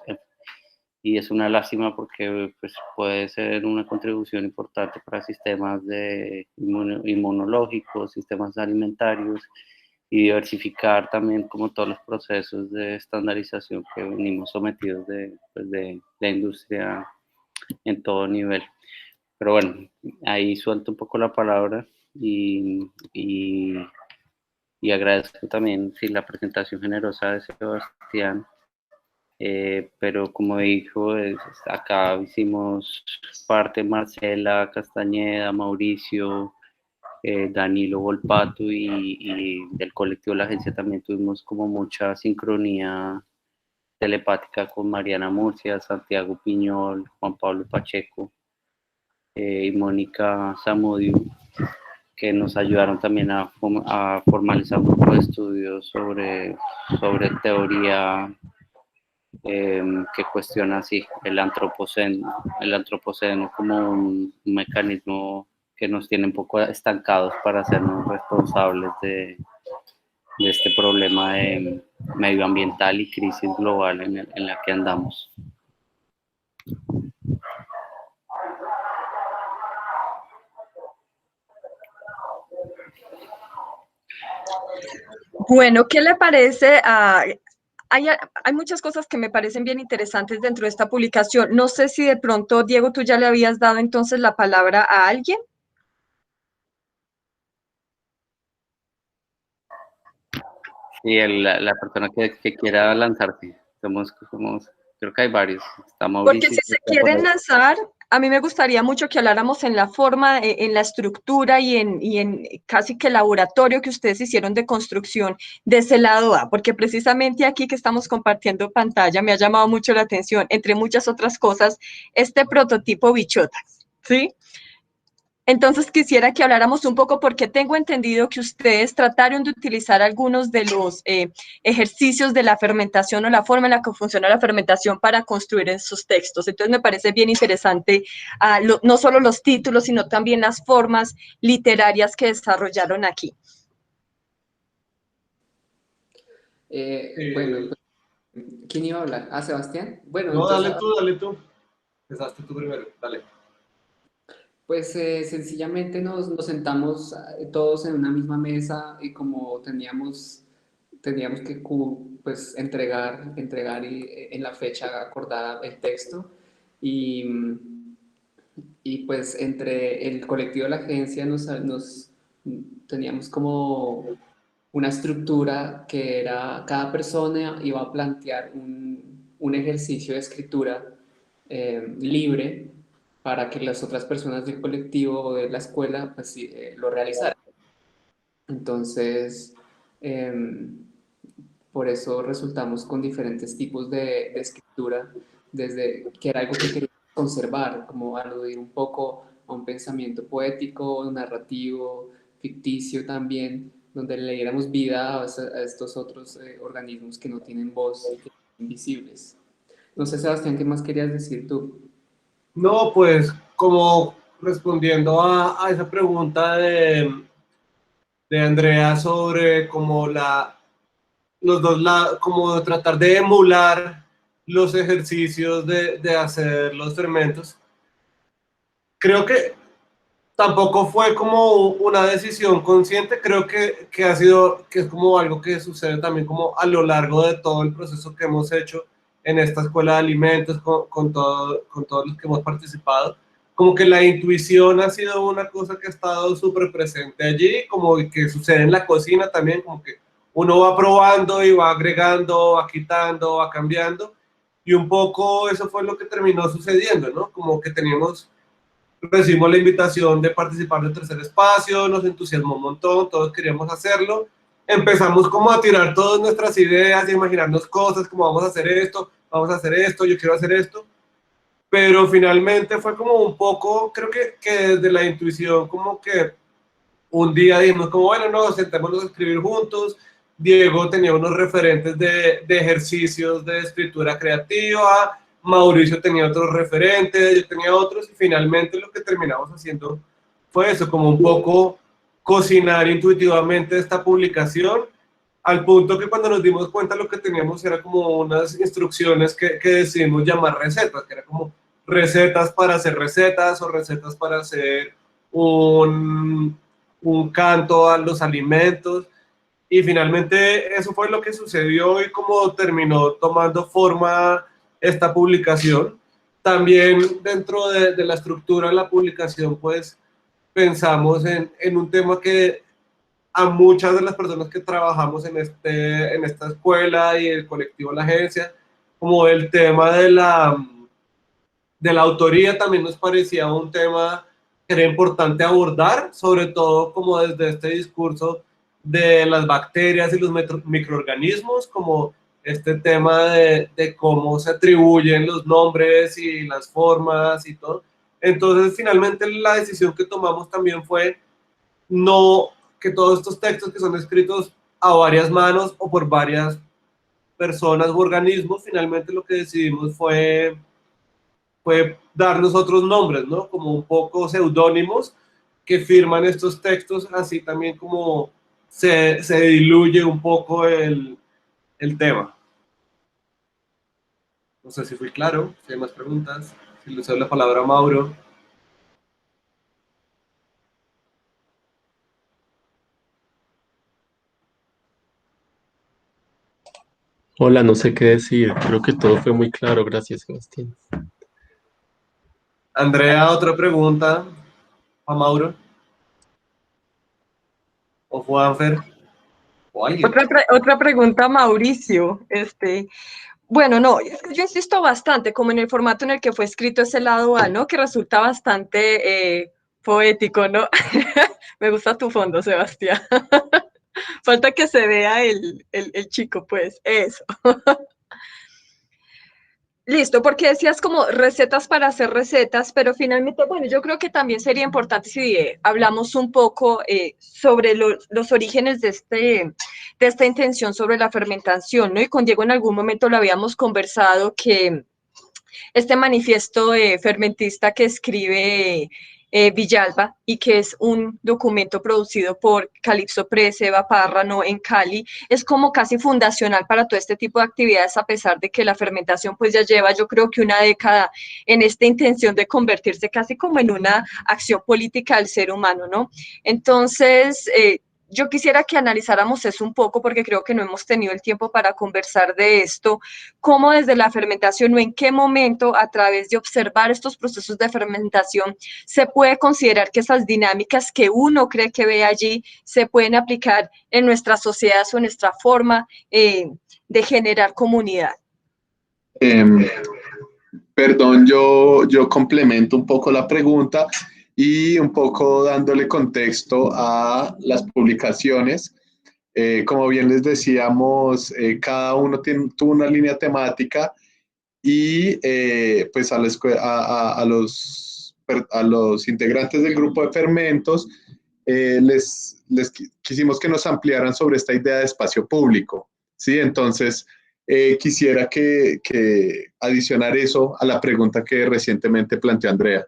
y es una lástima porque pues, puede ser una contribución importante para sistemas inmunológicos, sistemas alimentarios, y diversificar también como todos los procesos de estandarización que venimos sometidos pues, de la industria en todo nivel. Pero bueno, ahí suelto un poco la palabra y agradezco también sí, la presentación generosa de Sebastián. Pero como dijo, acá hicimos parte Marcela Castañeda, Mauricio, Danilo Volpato y del colectivo La Agencia también tuvimos como mucha sincronía telepática con Mariana Murcia, Santiago Piñol, Juan Pablo Pacheco y Mónica Zamudio, que nos ayudaron también a formalizar un grupo de estudios sobre teoría que cuestiona así el antropoceno como un mecanismo que nos tiene un poco estancados para hacernos responsables de este problema medioambiental y crisis global en la que andamos. Bueno, ¿qué le parece hay muchas cosas que me parecen bien interesantes dentro de esta publicación. No sé si de pronto, Diego, tú ya le habías dado entonces la palabra a alguien. Y la persona que quiera lanzarse, creo que hay varios. Está Porque Mauricio. si se quieren lanzar, a mí me gustaría mucho que habláramos en la forma, en la estructura y en casi que el laboratorio que ustedes hicieron de construcción de ese lado A, porque precisamente aquí que estamos compartiendo pantalla me ha llamado mucho la atención, entre muchas otras cosas, este prototipo bichotas, ¿sí? Entonces quisiera que habláramos un poco porque tengo entendido que ustedes trataron de utilizar algunos de los ejercicios de la fermentación o la forma en la que funciona la fermentación para construir en sus textos. Entonces me parece bien interesante no solo los títulos, sino también las formas literarias que desarrollaron aquí. Bueno, pues, ¿quién iba a hablar? ¿Ah, Sebastián? Bueno, no, entonces, dale tú. Empezaste tú primero, dale. Pues sencillamente nos sentamos todos en una misma mesa y como teníamos teníamos que pues, entregar en la fecha acordada el texto y pues entre el colectivo de la agencia teníamos como una estructura que era, cada persona iba a plantear un ejercicio de escritura libre para que las otras personas del colectivo o de la escuela pues, sí, lo realizaran. Entonces, por eso resultamos con diferentes tipos de escritura, desde que era algo que quería conservar, como aludir un poco a un pensamiento poético, narrativo, ficticio también, donde le diéramos vida a estos otros organismos que no tienen voz y que son invisibles. No sé, Sebastián, ¿qué más querías decir tú? No, pues como respondiendo a esa pregunta de Andrea sobre como los dos como tratar de emular los ejercicios de hacer los fermentos. Creo que tampoco fue como una decisión consciente, creo que es como algo que sucede también como a lo largo de todo el proceso que hemos hecho en esta escuela de alimentos con todos los que hemos participado. Como que la intuición ha sido una cosa que ha estado súper presente allí, como que sucede en la cocina también, como que uno va probando y va agregando, va quitando, va cambiando, y un poco eso fue lo que terminó sucediendo, ¿no? Como que recibimos la invitación de participar del tercer espacio, nos entusiasmó un montón, todos queríamos hacerlo, empezamos como a tirar todas nuestras ideas y imaginarnos cosas, como vamos a hacer esto, yo quiero hacer esto, pero finalmente fue como un poco, creo que desde la intuición, como que un día dijimos como, bueno, no, sentémonos a escribir juntos. Diego tenía unos referentes de ejercicios de escritura creativa, Mauricio tenía otros referentes, yo tenía otros, y finalmente lo que terminamos haciendo fue eso, como un poco cocinar intuitivamente esta publicación, al punto que cuando nos dimos cuenta lo que teníamos era como unas instrucciones que decidimos llamar recetas, que era como recetas para hacer recetas o recetas para hacer un canto a los alimentos, y finalmente eso fue lo que sucedió y como terminó tomando forma esta publicación. También dentro de la estructura de la publicación, pues pensamos en un tema que a muchas de las personas que trabajamos en esta escuela y el colectivo La Agencia, como el tema de la autoría también nos parecía un tema que era importante abordar, sobre todo como desde este discurso de las bacterias y los microorganismos, como este tema de cómo se atribuyen los nombres y las formas y todo. Entonces, finalmente la decisión que tomamos también fue no que todos estos textos que son escritos a varias manos o por varias personas u organismos, finalmente lo que decidimos fue darnos otros nombres, ¿no? Como un poco seudónimos que firman estos textos, así también como se diluye un poco el tema. No sé si fui claro, si hay más preguntas, si le doy la palabra a Mauro. Hola, no sé qué decir. Creo que todo fue muy claro. Gracias, Sebastián. Andrea, otra pregunta a Mauro. O Juanfer. O alguien. Otra pregunta, Mauricio. Bueno, no, es que yo insisto bastante, como en el formato en el que fue escrito ese lado A, ¿no? Que resulta bastante poético, ¿no? Me gusta tu fondo, Sebastián. Falta que se vea el chico, pues, eso. Listo, porque decías como recetas para hacer recetas, pero finalmente, bueno, yo creo que también sería importante si hablamos un poco sobre los orígenes de esta intención sobre la fermentación, ¿no? Y con Diego en algún momento lo habíamos conversado, que este manifiesto fermentista que escribe Villalba y que es un documento producido por Calipso Press, Eva Párrano en Cali, es como casi fundacional para todo este tipo de actividades, a pesar de que la fermentación pues ya lleva yo creo que una década en esta intención de convertirse casi como en una acción política del ser humano, ¿no? Entonces, yo quisiera que analizáramos eso un poco porque creo que no hemos tenido el tiempo para conversar de esto, cómo desde la fermentación o en qué momento a través de observar estos procesos de fermentación se puede considerar que esas dinámicas que uno cree que ve allí se pueden aplicar en nuestra sociedad o en nuestra forma de generar comunidad. Perdón, yo complemento un poco la pregunta y un poco dándole contexto a las publicaciones. Como bien les decíamos, cada uno tuvo una línea temática y pues a los integrantes del grupo de fermentos les quisimos que nos ampliaran sobre esta idea de espacio público, ¿sí? Entonces, quisiera que adicionar eso a la pregunta que recientemente planteó Andrea.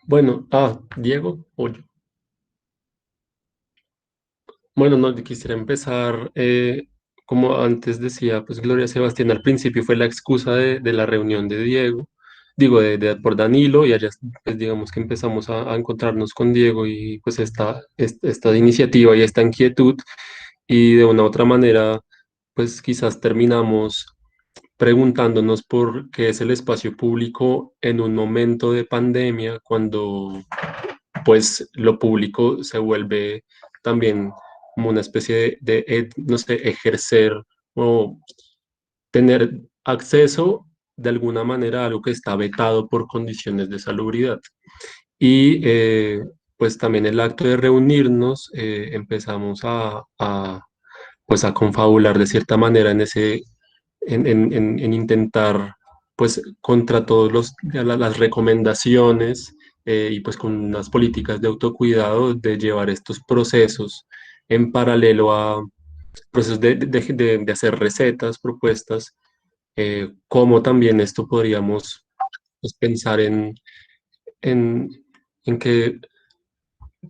Bueno, Diego o yo. Bueno, no, yo quisiera empezar, como antes decía, pues Gloria Sebastián al principio fue la excusa de la reunión de Diego, digo, por Danilo, y allá pues digamos que empezamos a encontrarnos con Diego y pues esta iniciativa y esta inquietud, y de una u otra manera, pues quizás terminamos preguntándonos por qué es el espacio público en un momento de pandemia, cuando pues lo público se vuelve también como una especie no sé, ejercer o tener acceso de alguna manera a algo que está vetado por condiciones de salubridad. Y pues también el acto de reunirnos, empezamos pues a confabular de cierta manera en intentar, pues contra todas las recomendaciones, y pues con unas políticas de autocuidado, de llevar estos procesos en paralelo a procesos de hacer recetas, propuestas, cómo también esto podríamos pues, pensar en, en que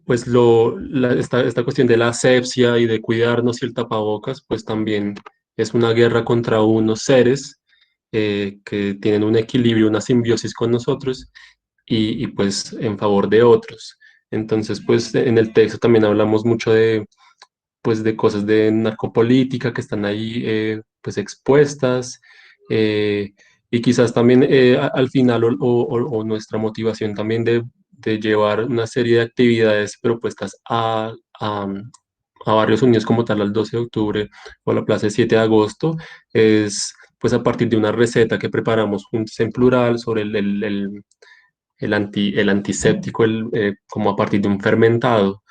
pues esta cuestión de la asepsia y de cuidarnos y el tapabocas, pues también es una guerra contra unos seres que tienen un equilibrio, una simbiosis con nosotros pues en favor de otros. Entonces, pues en el texto también hablamos mucho pues, de cosas de narcopolítica que están ahí pues expuestas, eh, y quizás también al final o nuestra motivación también de llevar una serie de actividades propuestas a Barrios Unidos como tal al 12 de octubre o a la Plaza 7 de agosto, es pues a partir de una receta que preparamos juntos en plural sobre el antiséptico, como a partir de un fermentado.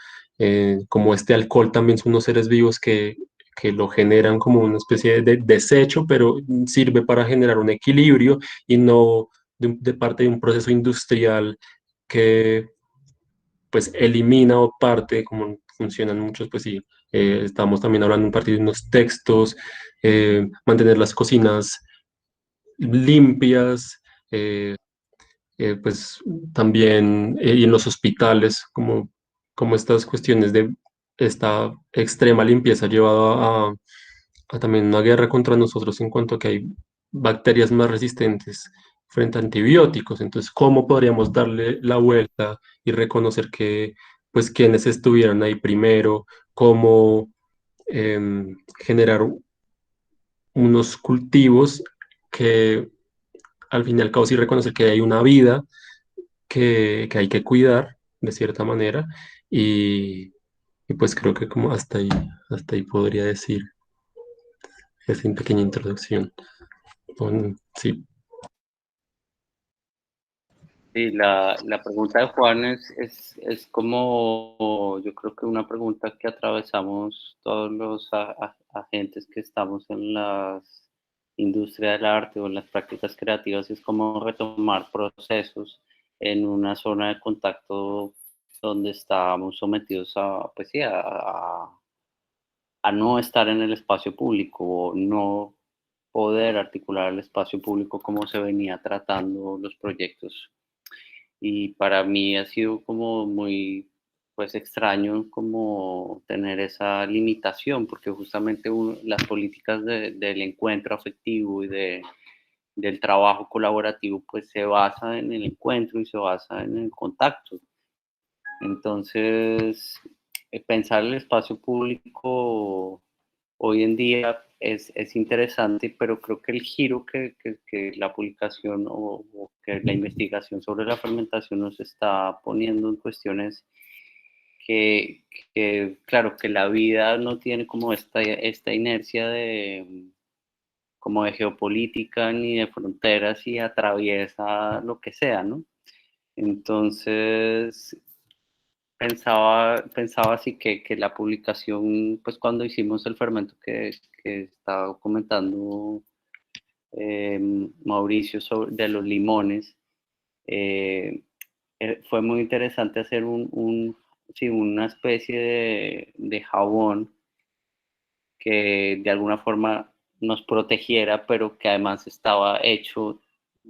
Como este alcohol también son unos seres vivos que lo generan como una especie de desecho, pero sirve para generar un equilibrio y no de parte de un proceso industrial que pues elimina o parte, como funcionan muchos, pues sí, estamos también hablando a partir de unos textos, mantener las cocinas limpias, pues también y en los hospitales, como estas cuestiones de esta extrema limpieza ha llevado a también una guerra contra nosotros en cuanto a que hay bacterias más resistentes frente a antibióticos. Entonces, ¿cómo podríamos darle la vuelta y reconocer que, pues, quienes estuvieron ahí primero, cómo generar unos cultivos que al fin y al cabo sí reconocer que hay una vida que hay que cuidar de cierta manera y pues creo que como hasta ahí podría decir esa pequeña introducción. Sí. Sí, la pregunta de Juan es como, yo creo que una pregunta que atravesamos todos los agentes que estamos en las industria del arte o en las prácticas creativas, es como retomar procesos en una zona de contacto donde estábamos sometidos pues sí, a no estar en el espacio público o no poder articular el espacio público como se venía tratando los proyectos. Y para mí ha sido como muy pues extraño como tener esa limitación, porque justamente las políticas del encuentro afectivo y del trabajo colaborativo, pues se basa en el encuentro y se basa en el contacto. Entonces, pensar el espacio público hoy en día es interesante, pero creo que el giro que la publicación o que la investigación sobre la fermentación nos está poniendo en cuestiones que claro, que la vida no tiene como esta inercia como de geopolítica ni de fronteras y atraviesa lo que sea, ¿no? Entonces, pensaba así que la publicación, pues cuando hicimos el fermento que estaba comentando Mauricio de los limones, fue muy interesante hacer sí, una especie de jabón que de alguna forma nos protegiera, pero que además estaba hecho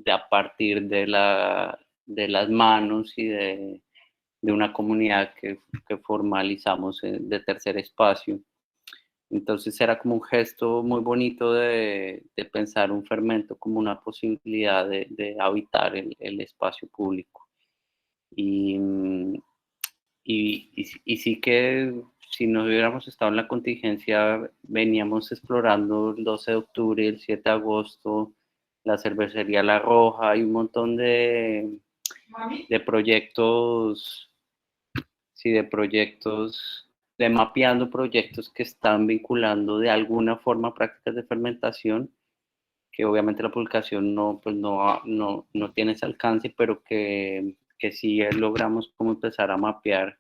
a partir de las manos y de una comunidad que formalizamos de Tercer Espacio. Entonces era como un gesto muy bonito de pensar un fermento como una posibilidad de habitar el espacio público. Y sí que si no hubiéramos estado en la contingencia, veníamos explorando el 12 de octubre y el 7 de agosto, la cervecería La Roja y un montón de proyectos, sí, de mapeando proyectos que están vinculando de alguna forma prácticas de fermentación, que obviamente la publicación no tiene ese alcance, pero que sí logramos como empezar a mapear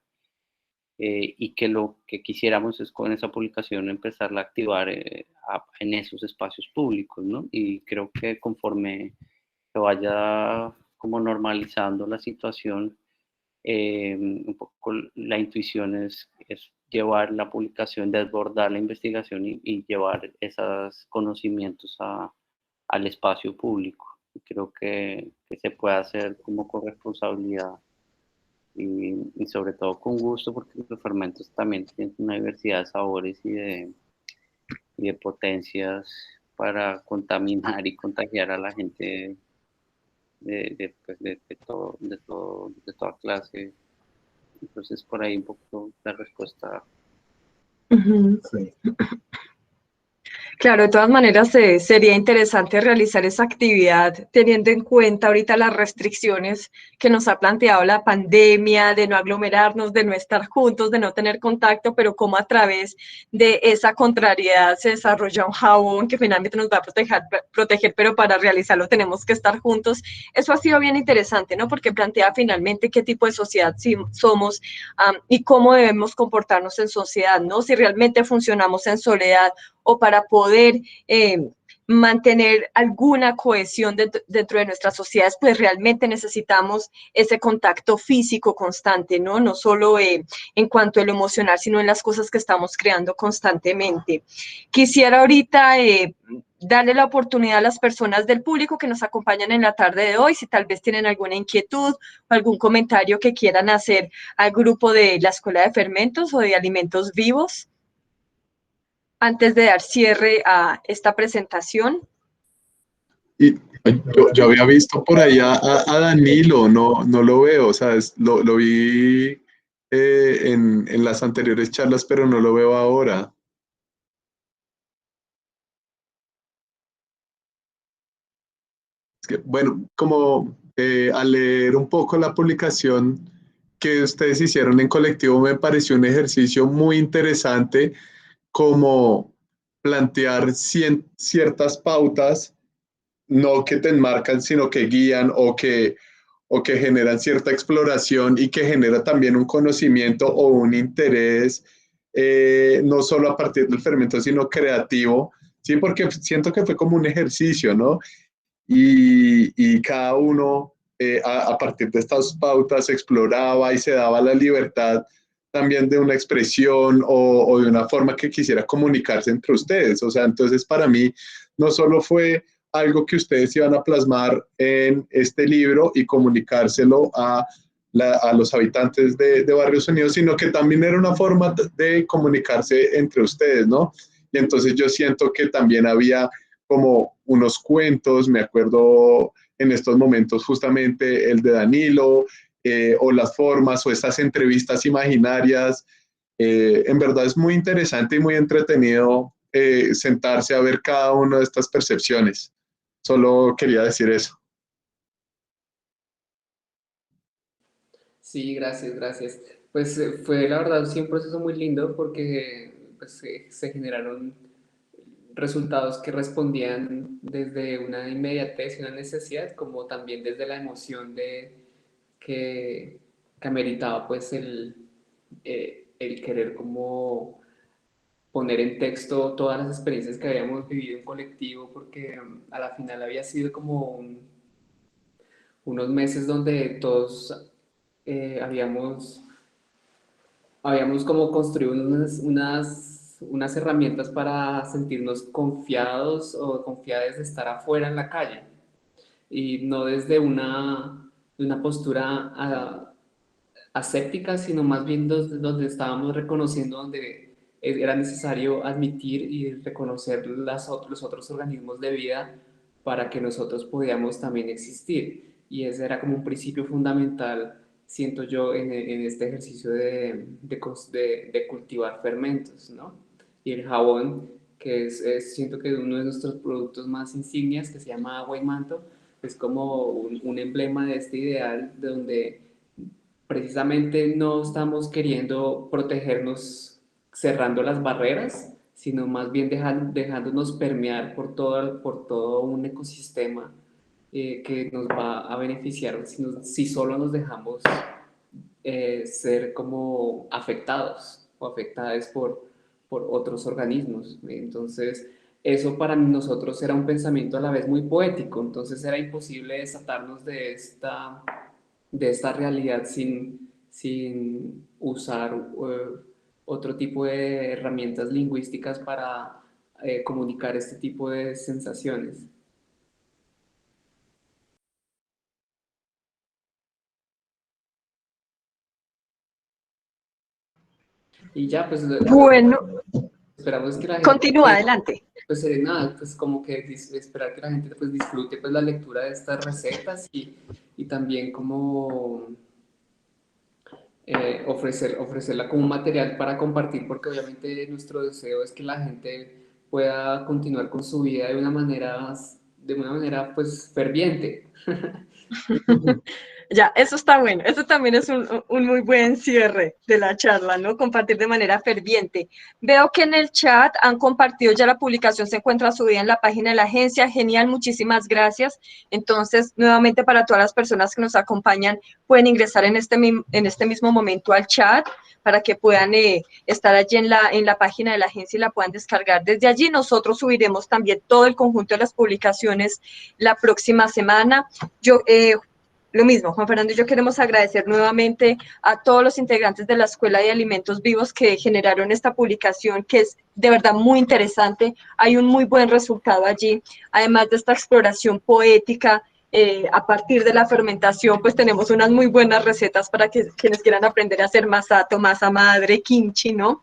y que lo que quisiéramos es con esa publicación empezarla a activar en esos espacios públicos, ¿no? Y creo que conforme se vaya como normalizando la situación, un poco la intuición es llevar la publicación, desbordar la investigación y llevar esos conocimientos al espacio público. Y creo que se puede hacer como con responsabilidad y sobre todo con gusto, porque los fermentos también tienen una diversidad de sabores y de potencias para contaminar y contagiar a la gente de toda clase. Entonces, por ahí un poco la respuesta. Sí. Claro, de todas maneras sería interesante realizar esa actividad teniendo en cuenta ahorita las restricciones que nos ha planteado la pandemia, de no aglomerarnos, de no estar juntos, de no tener contacto, pero cómo a través de esa contrariedad se desarrolla un jabón que finalmente nos va a proteger, pero para realizarlo tenemos que estar juntos. Eso ha sido bien interesante, ¿no? Porque plantea finalmente qué tipo de sociedad somos y cómo debemos comportarnos en sociedad, ¿no? Si realmente funcionamos en soledad o para poder mantener alguna cohesión dentro de nuestras sociedades, pues realmente necesitamos ese contacto físico constante, ¿no? No solo en cuanto a lo emocional, sino en las cosas que estamos creando constantemente. Quisiera ahorita darle la oportunidad a las personas del público que nos acompañan en la tarde de hoy, si tal vez tienen alguna inquietud o algún comentario que quieran hacer al grupo de la Escuela de Fermentos o de Alimentos Vivos. Antes de dar cierre a esta presentación. Y yo había visto por ahí a Danilo, no lo veo, o sea, lo vi en las anteriores charlas, pero no lo veo ahora. Es que, bueno, como al leer un poco la publicación que ustedes hicieron en colectivo, me pareció un ejercicio muy interesante, como plantear ciertas pautas, no que te enmarcan, sino que guían o que generan cierta exploración y que genera también un conocimiento o un interés, no solo a partir del fermento, sino creativo, ¿sí? Porque siento que fue como un ejercicio, ¿no? Y cada uno, a partir de estas pautas, exploraba y se daba la libertad también de una expresión o de una forma que quisiera comunicarse entre ustedes. O sea, entonces para mí no solo fue algo que ustedes iban a plasmar en este libro y comunicárselo a los habitantes de Barrios Unidos, sino que también era una forma de comunicarse entre ustedes, ¿no? Y entonces yo siento que también había como unos cuentos, me acuerdo en estos momentos justamente el de Danilo, o las formas o estas entrevistas imaginarias. En verdad es muy interesante y muy entretenido sentarse a ver cada una de estas percepciones. Solo quería decir eso. Sí, gracias, gracias. Pues fue la verdad sí un proceso muy lindo porque pues, se generaron resultados que respondían desde una inmediatez y una necesidad, como también desde la emoción que, que ameritaba pues el querer como poner en texto todas las experiencias que habíamos vivido en colectivo, porque a la final había sido como unos meses donde todos habíamos como construido unas herramientas para sentirnos confiados o confiadas de estar afuera en la calle y no desde una postura aséptica, sino más bien donde estábamos reconociendo donde era necesario admitir y reconocer los otros organismos de vida para que nosotros pudiéramos también existir. Y ese era como un principio fundamental, siento yo, en este ejercicio de cultivar fermentos, ¿no? Y el jabón, que siento que es uno de nuestros productos más insignias, que se llama agua y manto, es como un emblema de este ideal de donde precisamente no estamos queriendo protegernos cerrando las barreras, sino más bien dejándonos permear por todo un ecosistema que nos va a beneficiar si solo nos dejamos ser como afectados o afectadas por otros organismos. Entonces, eso para nosotros era un pensamiento a la vez muy poético, entonces era imposible desatarnos de esta realidad sin usar otro tipo de herramientas lingüísticas para comunicar este tipo de sensaciones. Y ya, pues Bueno, esperamos que la gente... continúa, adelante. Pues nada, pues como que esperar que la gente pues disfrute pues la lectura de estas recetas y también como ofrecerla como un material para compartir, porque obviamente nuestro deseo es que la gente pueda continuar con su vida de una manera pues ferviente. Ya, eso está bueno. Eso también es un muy buen cierre de la charla, ¿no? Compartir de manera ferviente. Veo que en el chat han compartido ya la publicación, se encuentra subida en la página de la agencia. Genial, muchísimas gracias. Entonces, nuevamente para todas las personas que nos acompañan, pueden ingresar en este mismo momento al chat para que puedan estar allí en la página de la agencia y la puedan descargar desde allí. Nosotros subiremos también todo el conjunto de las publicaciones la próxima semana. Lo mismo, Juan Fernando y yo queremos agradecer nuevamente a todos los integrantes de la Escuela de Alimentos Vivos que generaron esta publicación, que es de verdad muy interesante. Hay un muy buen resultado allí, además de esta exploración poética. A partir de la fermentación, pues tenemos unas muy buenas recetas para quienes quieran aprender a hacer masato, masa madre, kimchi, ¿no?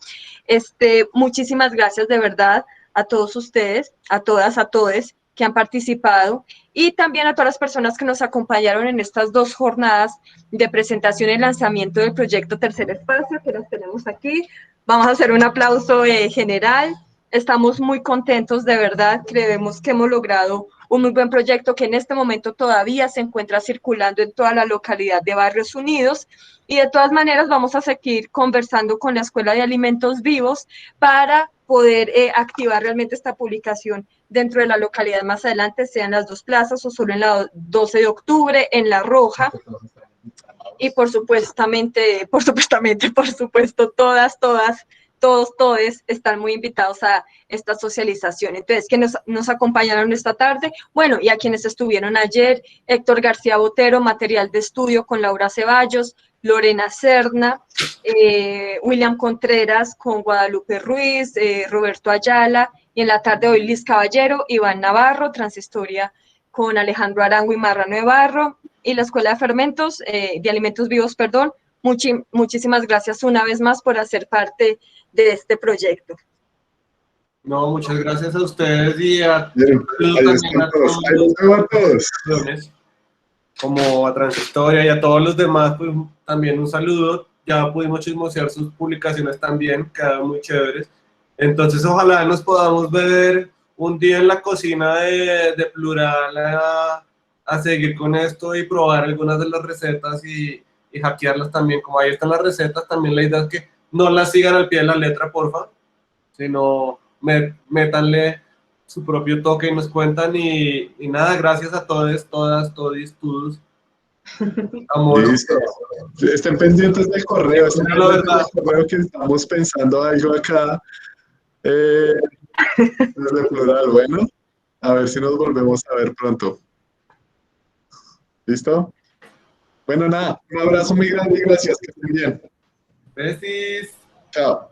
Muchísimas gracias de verdad a todos ustedes, a todas, a todes que han participado y también a todas las personas que nos acompañaron en estas 2 jornadas de presentación y lanzamiento del proyecto Tercer Espacio, que las tenemos aquí. Vamos a hacer un aplauso general. Estamos muy contentos, de verdad. Creemos que hemos logrado un muy buen proyecto que en este momento todavía se encuentra circulando en toda la localidad de Barrios Unidos. Y de todas maneras vamos a seguir conversando con la Escuela de Alimentos Vivos para poder activar realmente esta publicación dentro de la localidad más adelante, sean las 2 plazas o solo en la 12 de octubre, en La Roja. Y por supuesto, todos están muy invitados a esta socialización. Entonces, que nos acompañaron esta tarde, bueno, y a quienes estuvieron ayer, Héctor García Botero, material de estudio con Laura Ceballos, Lorena Serna, William Contreras con Guadalupe Ruiz, Roberto Ayala, y en la tarde hoy Liz Caballero, Iván Navarro, Transhistoria con Alejandro Arango y Marrano de Barro, y la Escuela de Fermentos, de Alimentos Vivos, perdón. Muchísimas gracias una vez más por hacer parte de este proyecto. No, muchas gracias a ustedes y a, Miren, ahí están todos. Ahí los veo a todos. Como a Transhistoria y a todos los demás, pues también un saludo. Ya pudimos chismosear sus publicaciones también, quedaron muy chéveres. Entonces, ojalá nos podamos ver un día en la cocina de Plural a seguir con esto y probar algunas de las recetas y hackearlas también. Como ahí están las recetas, también la idea es que no las sigan al pie de la letra, porfa, sino métanle su propio toque y nos cuentan. Y nada, gracias a todos, todas, todis, todos. Amor. Listo. Estén pendientes del correo. Estén No, la pendientes verdad. del correo que estamos pensando algo acá. Desde Plural, bueno. A ver si nos volvemos a ver pronto. ¿Listo? Bueno, nada. Un abrazo muy grande y gracias. Que estén bien. Besis. Chao.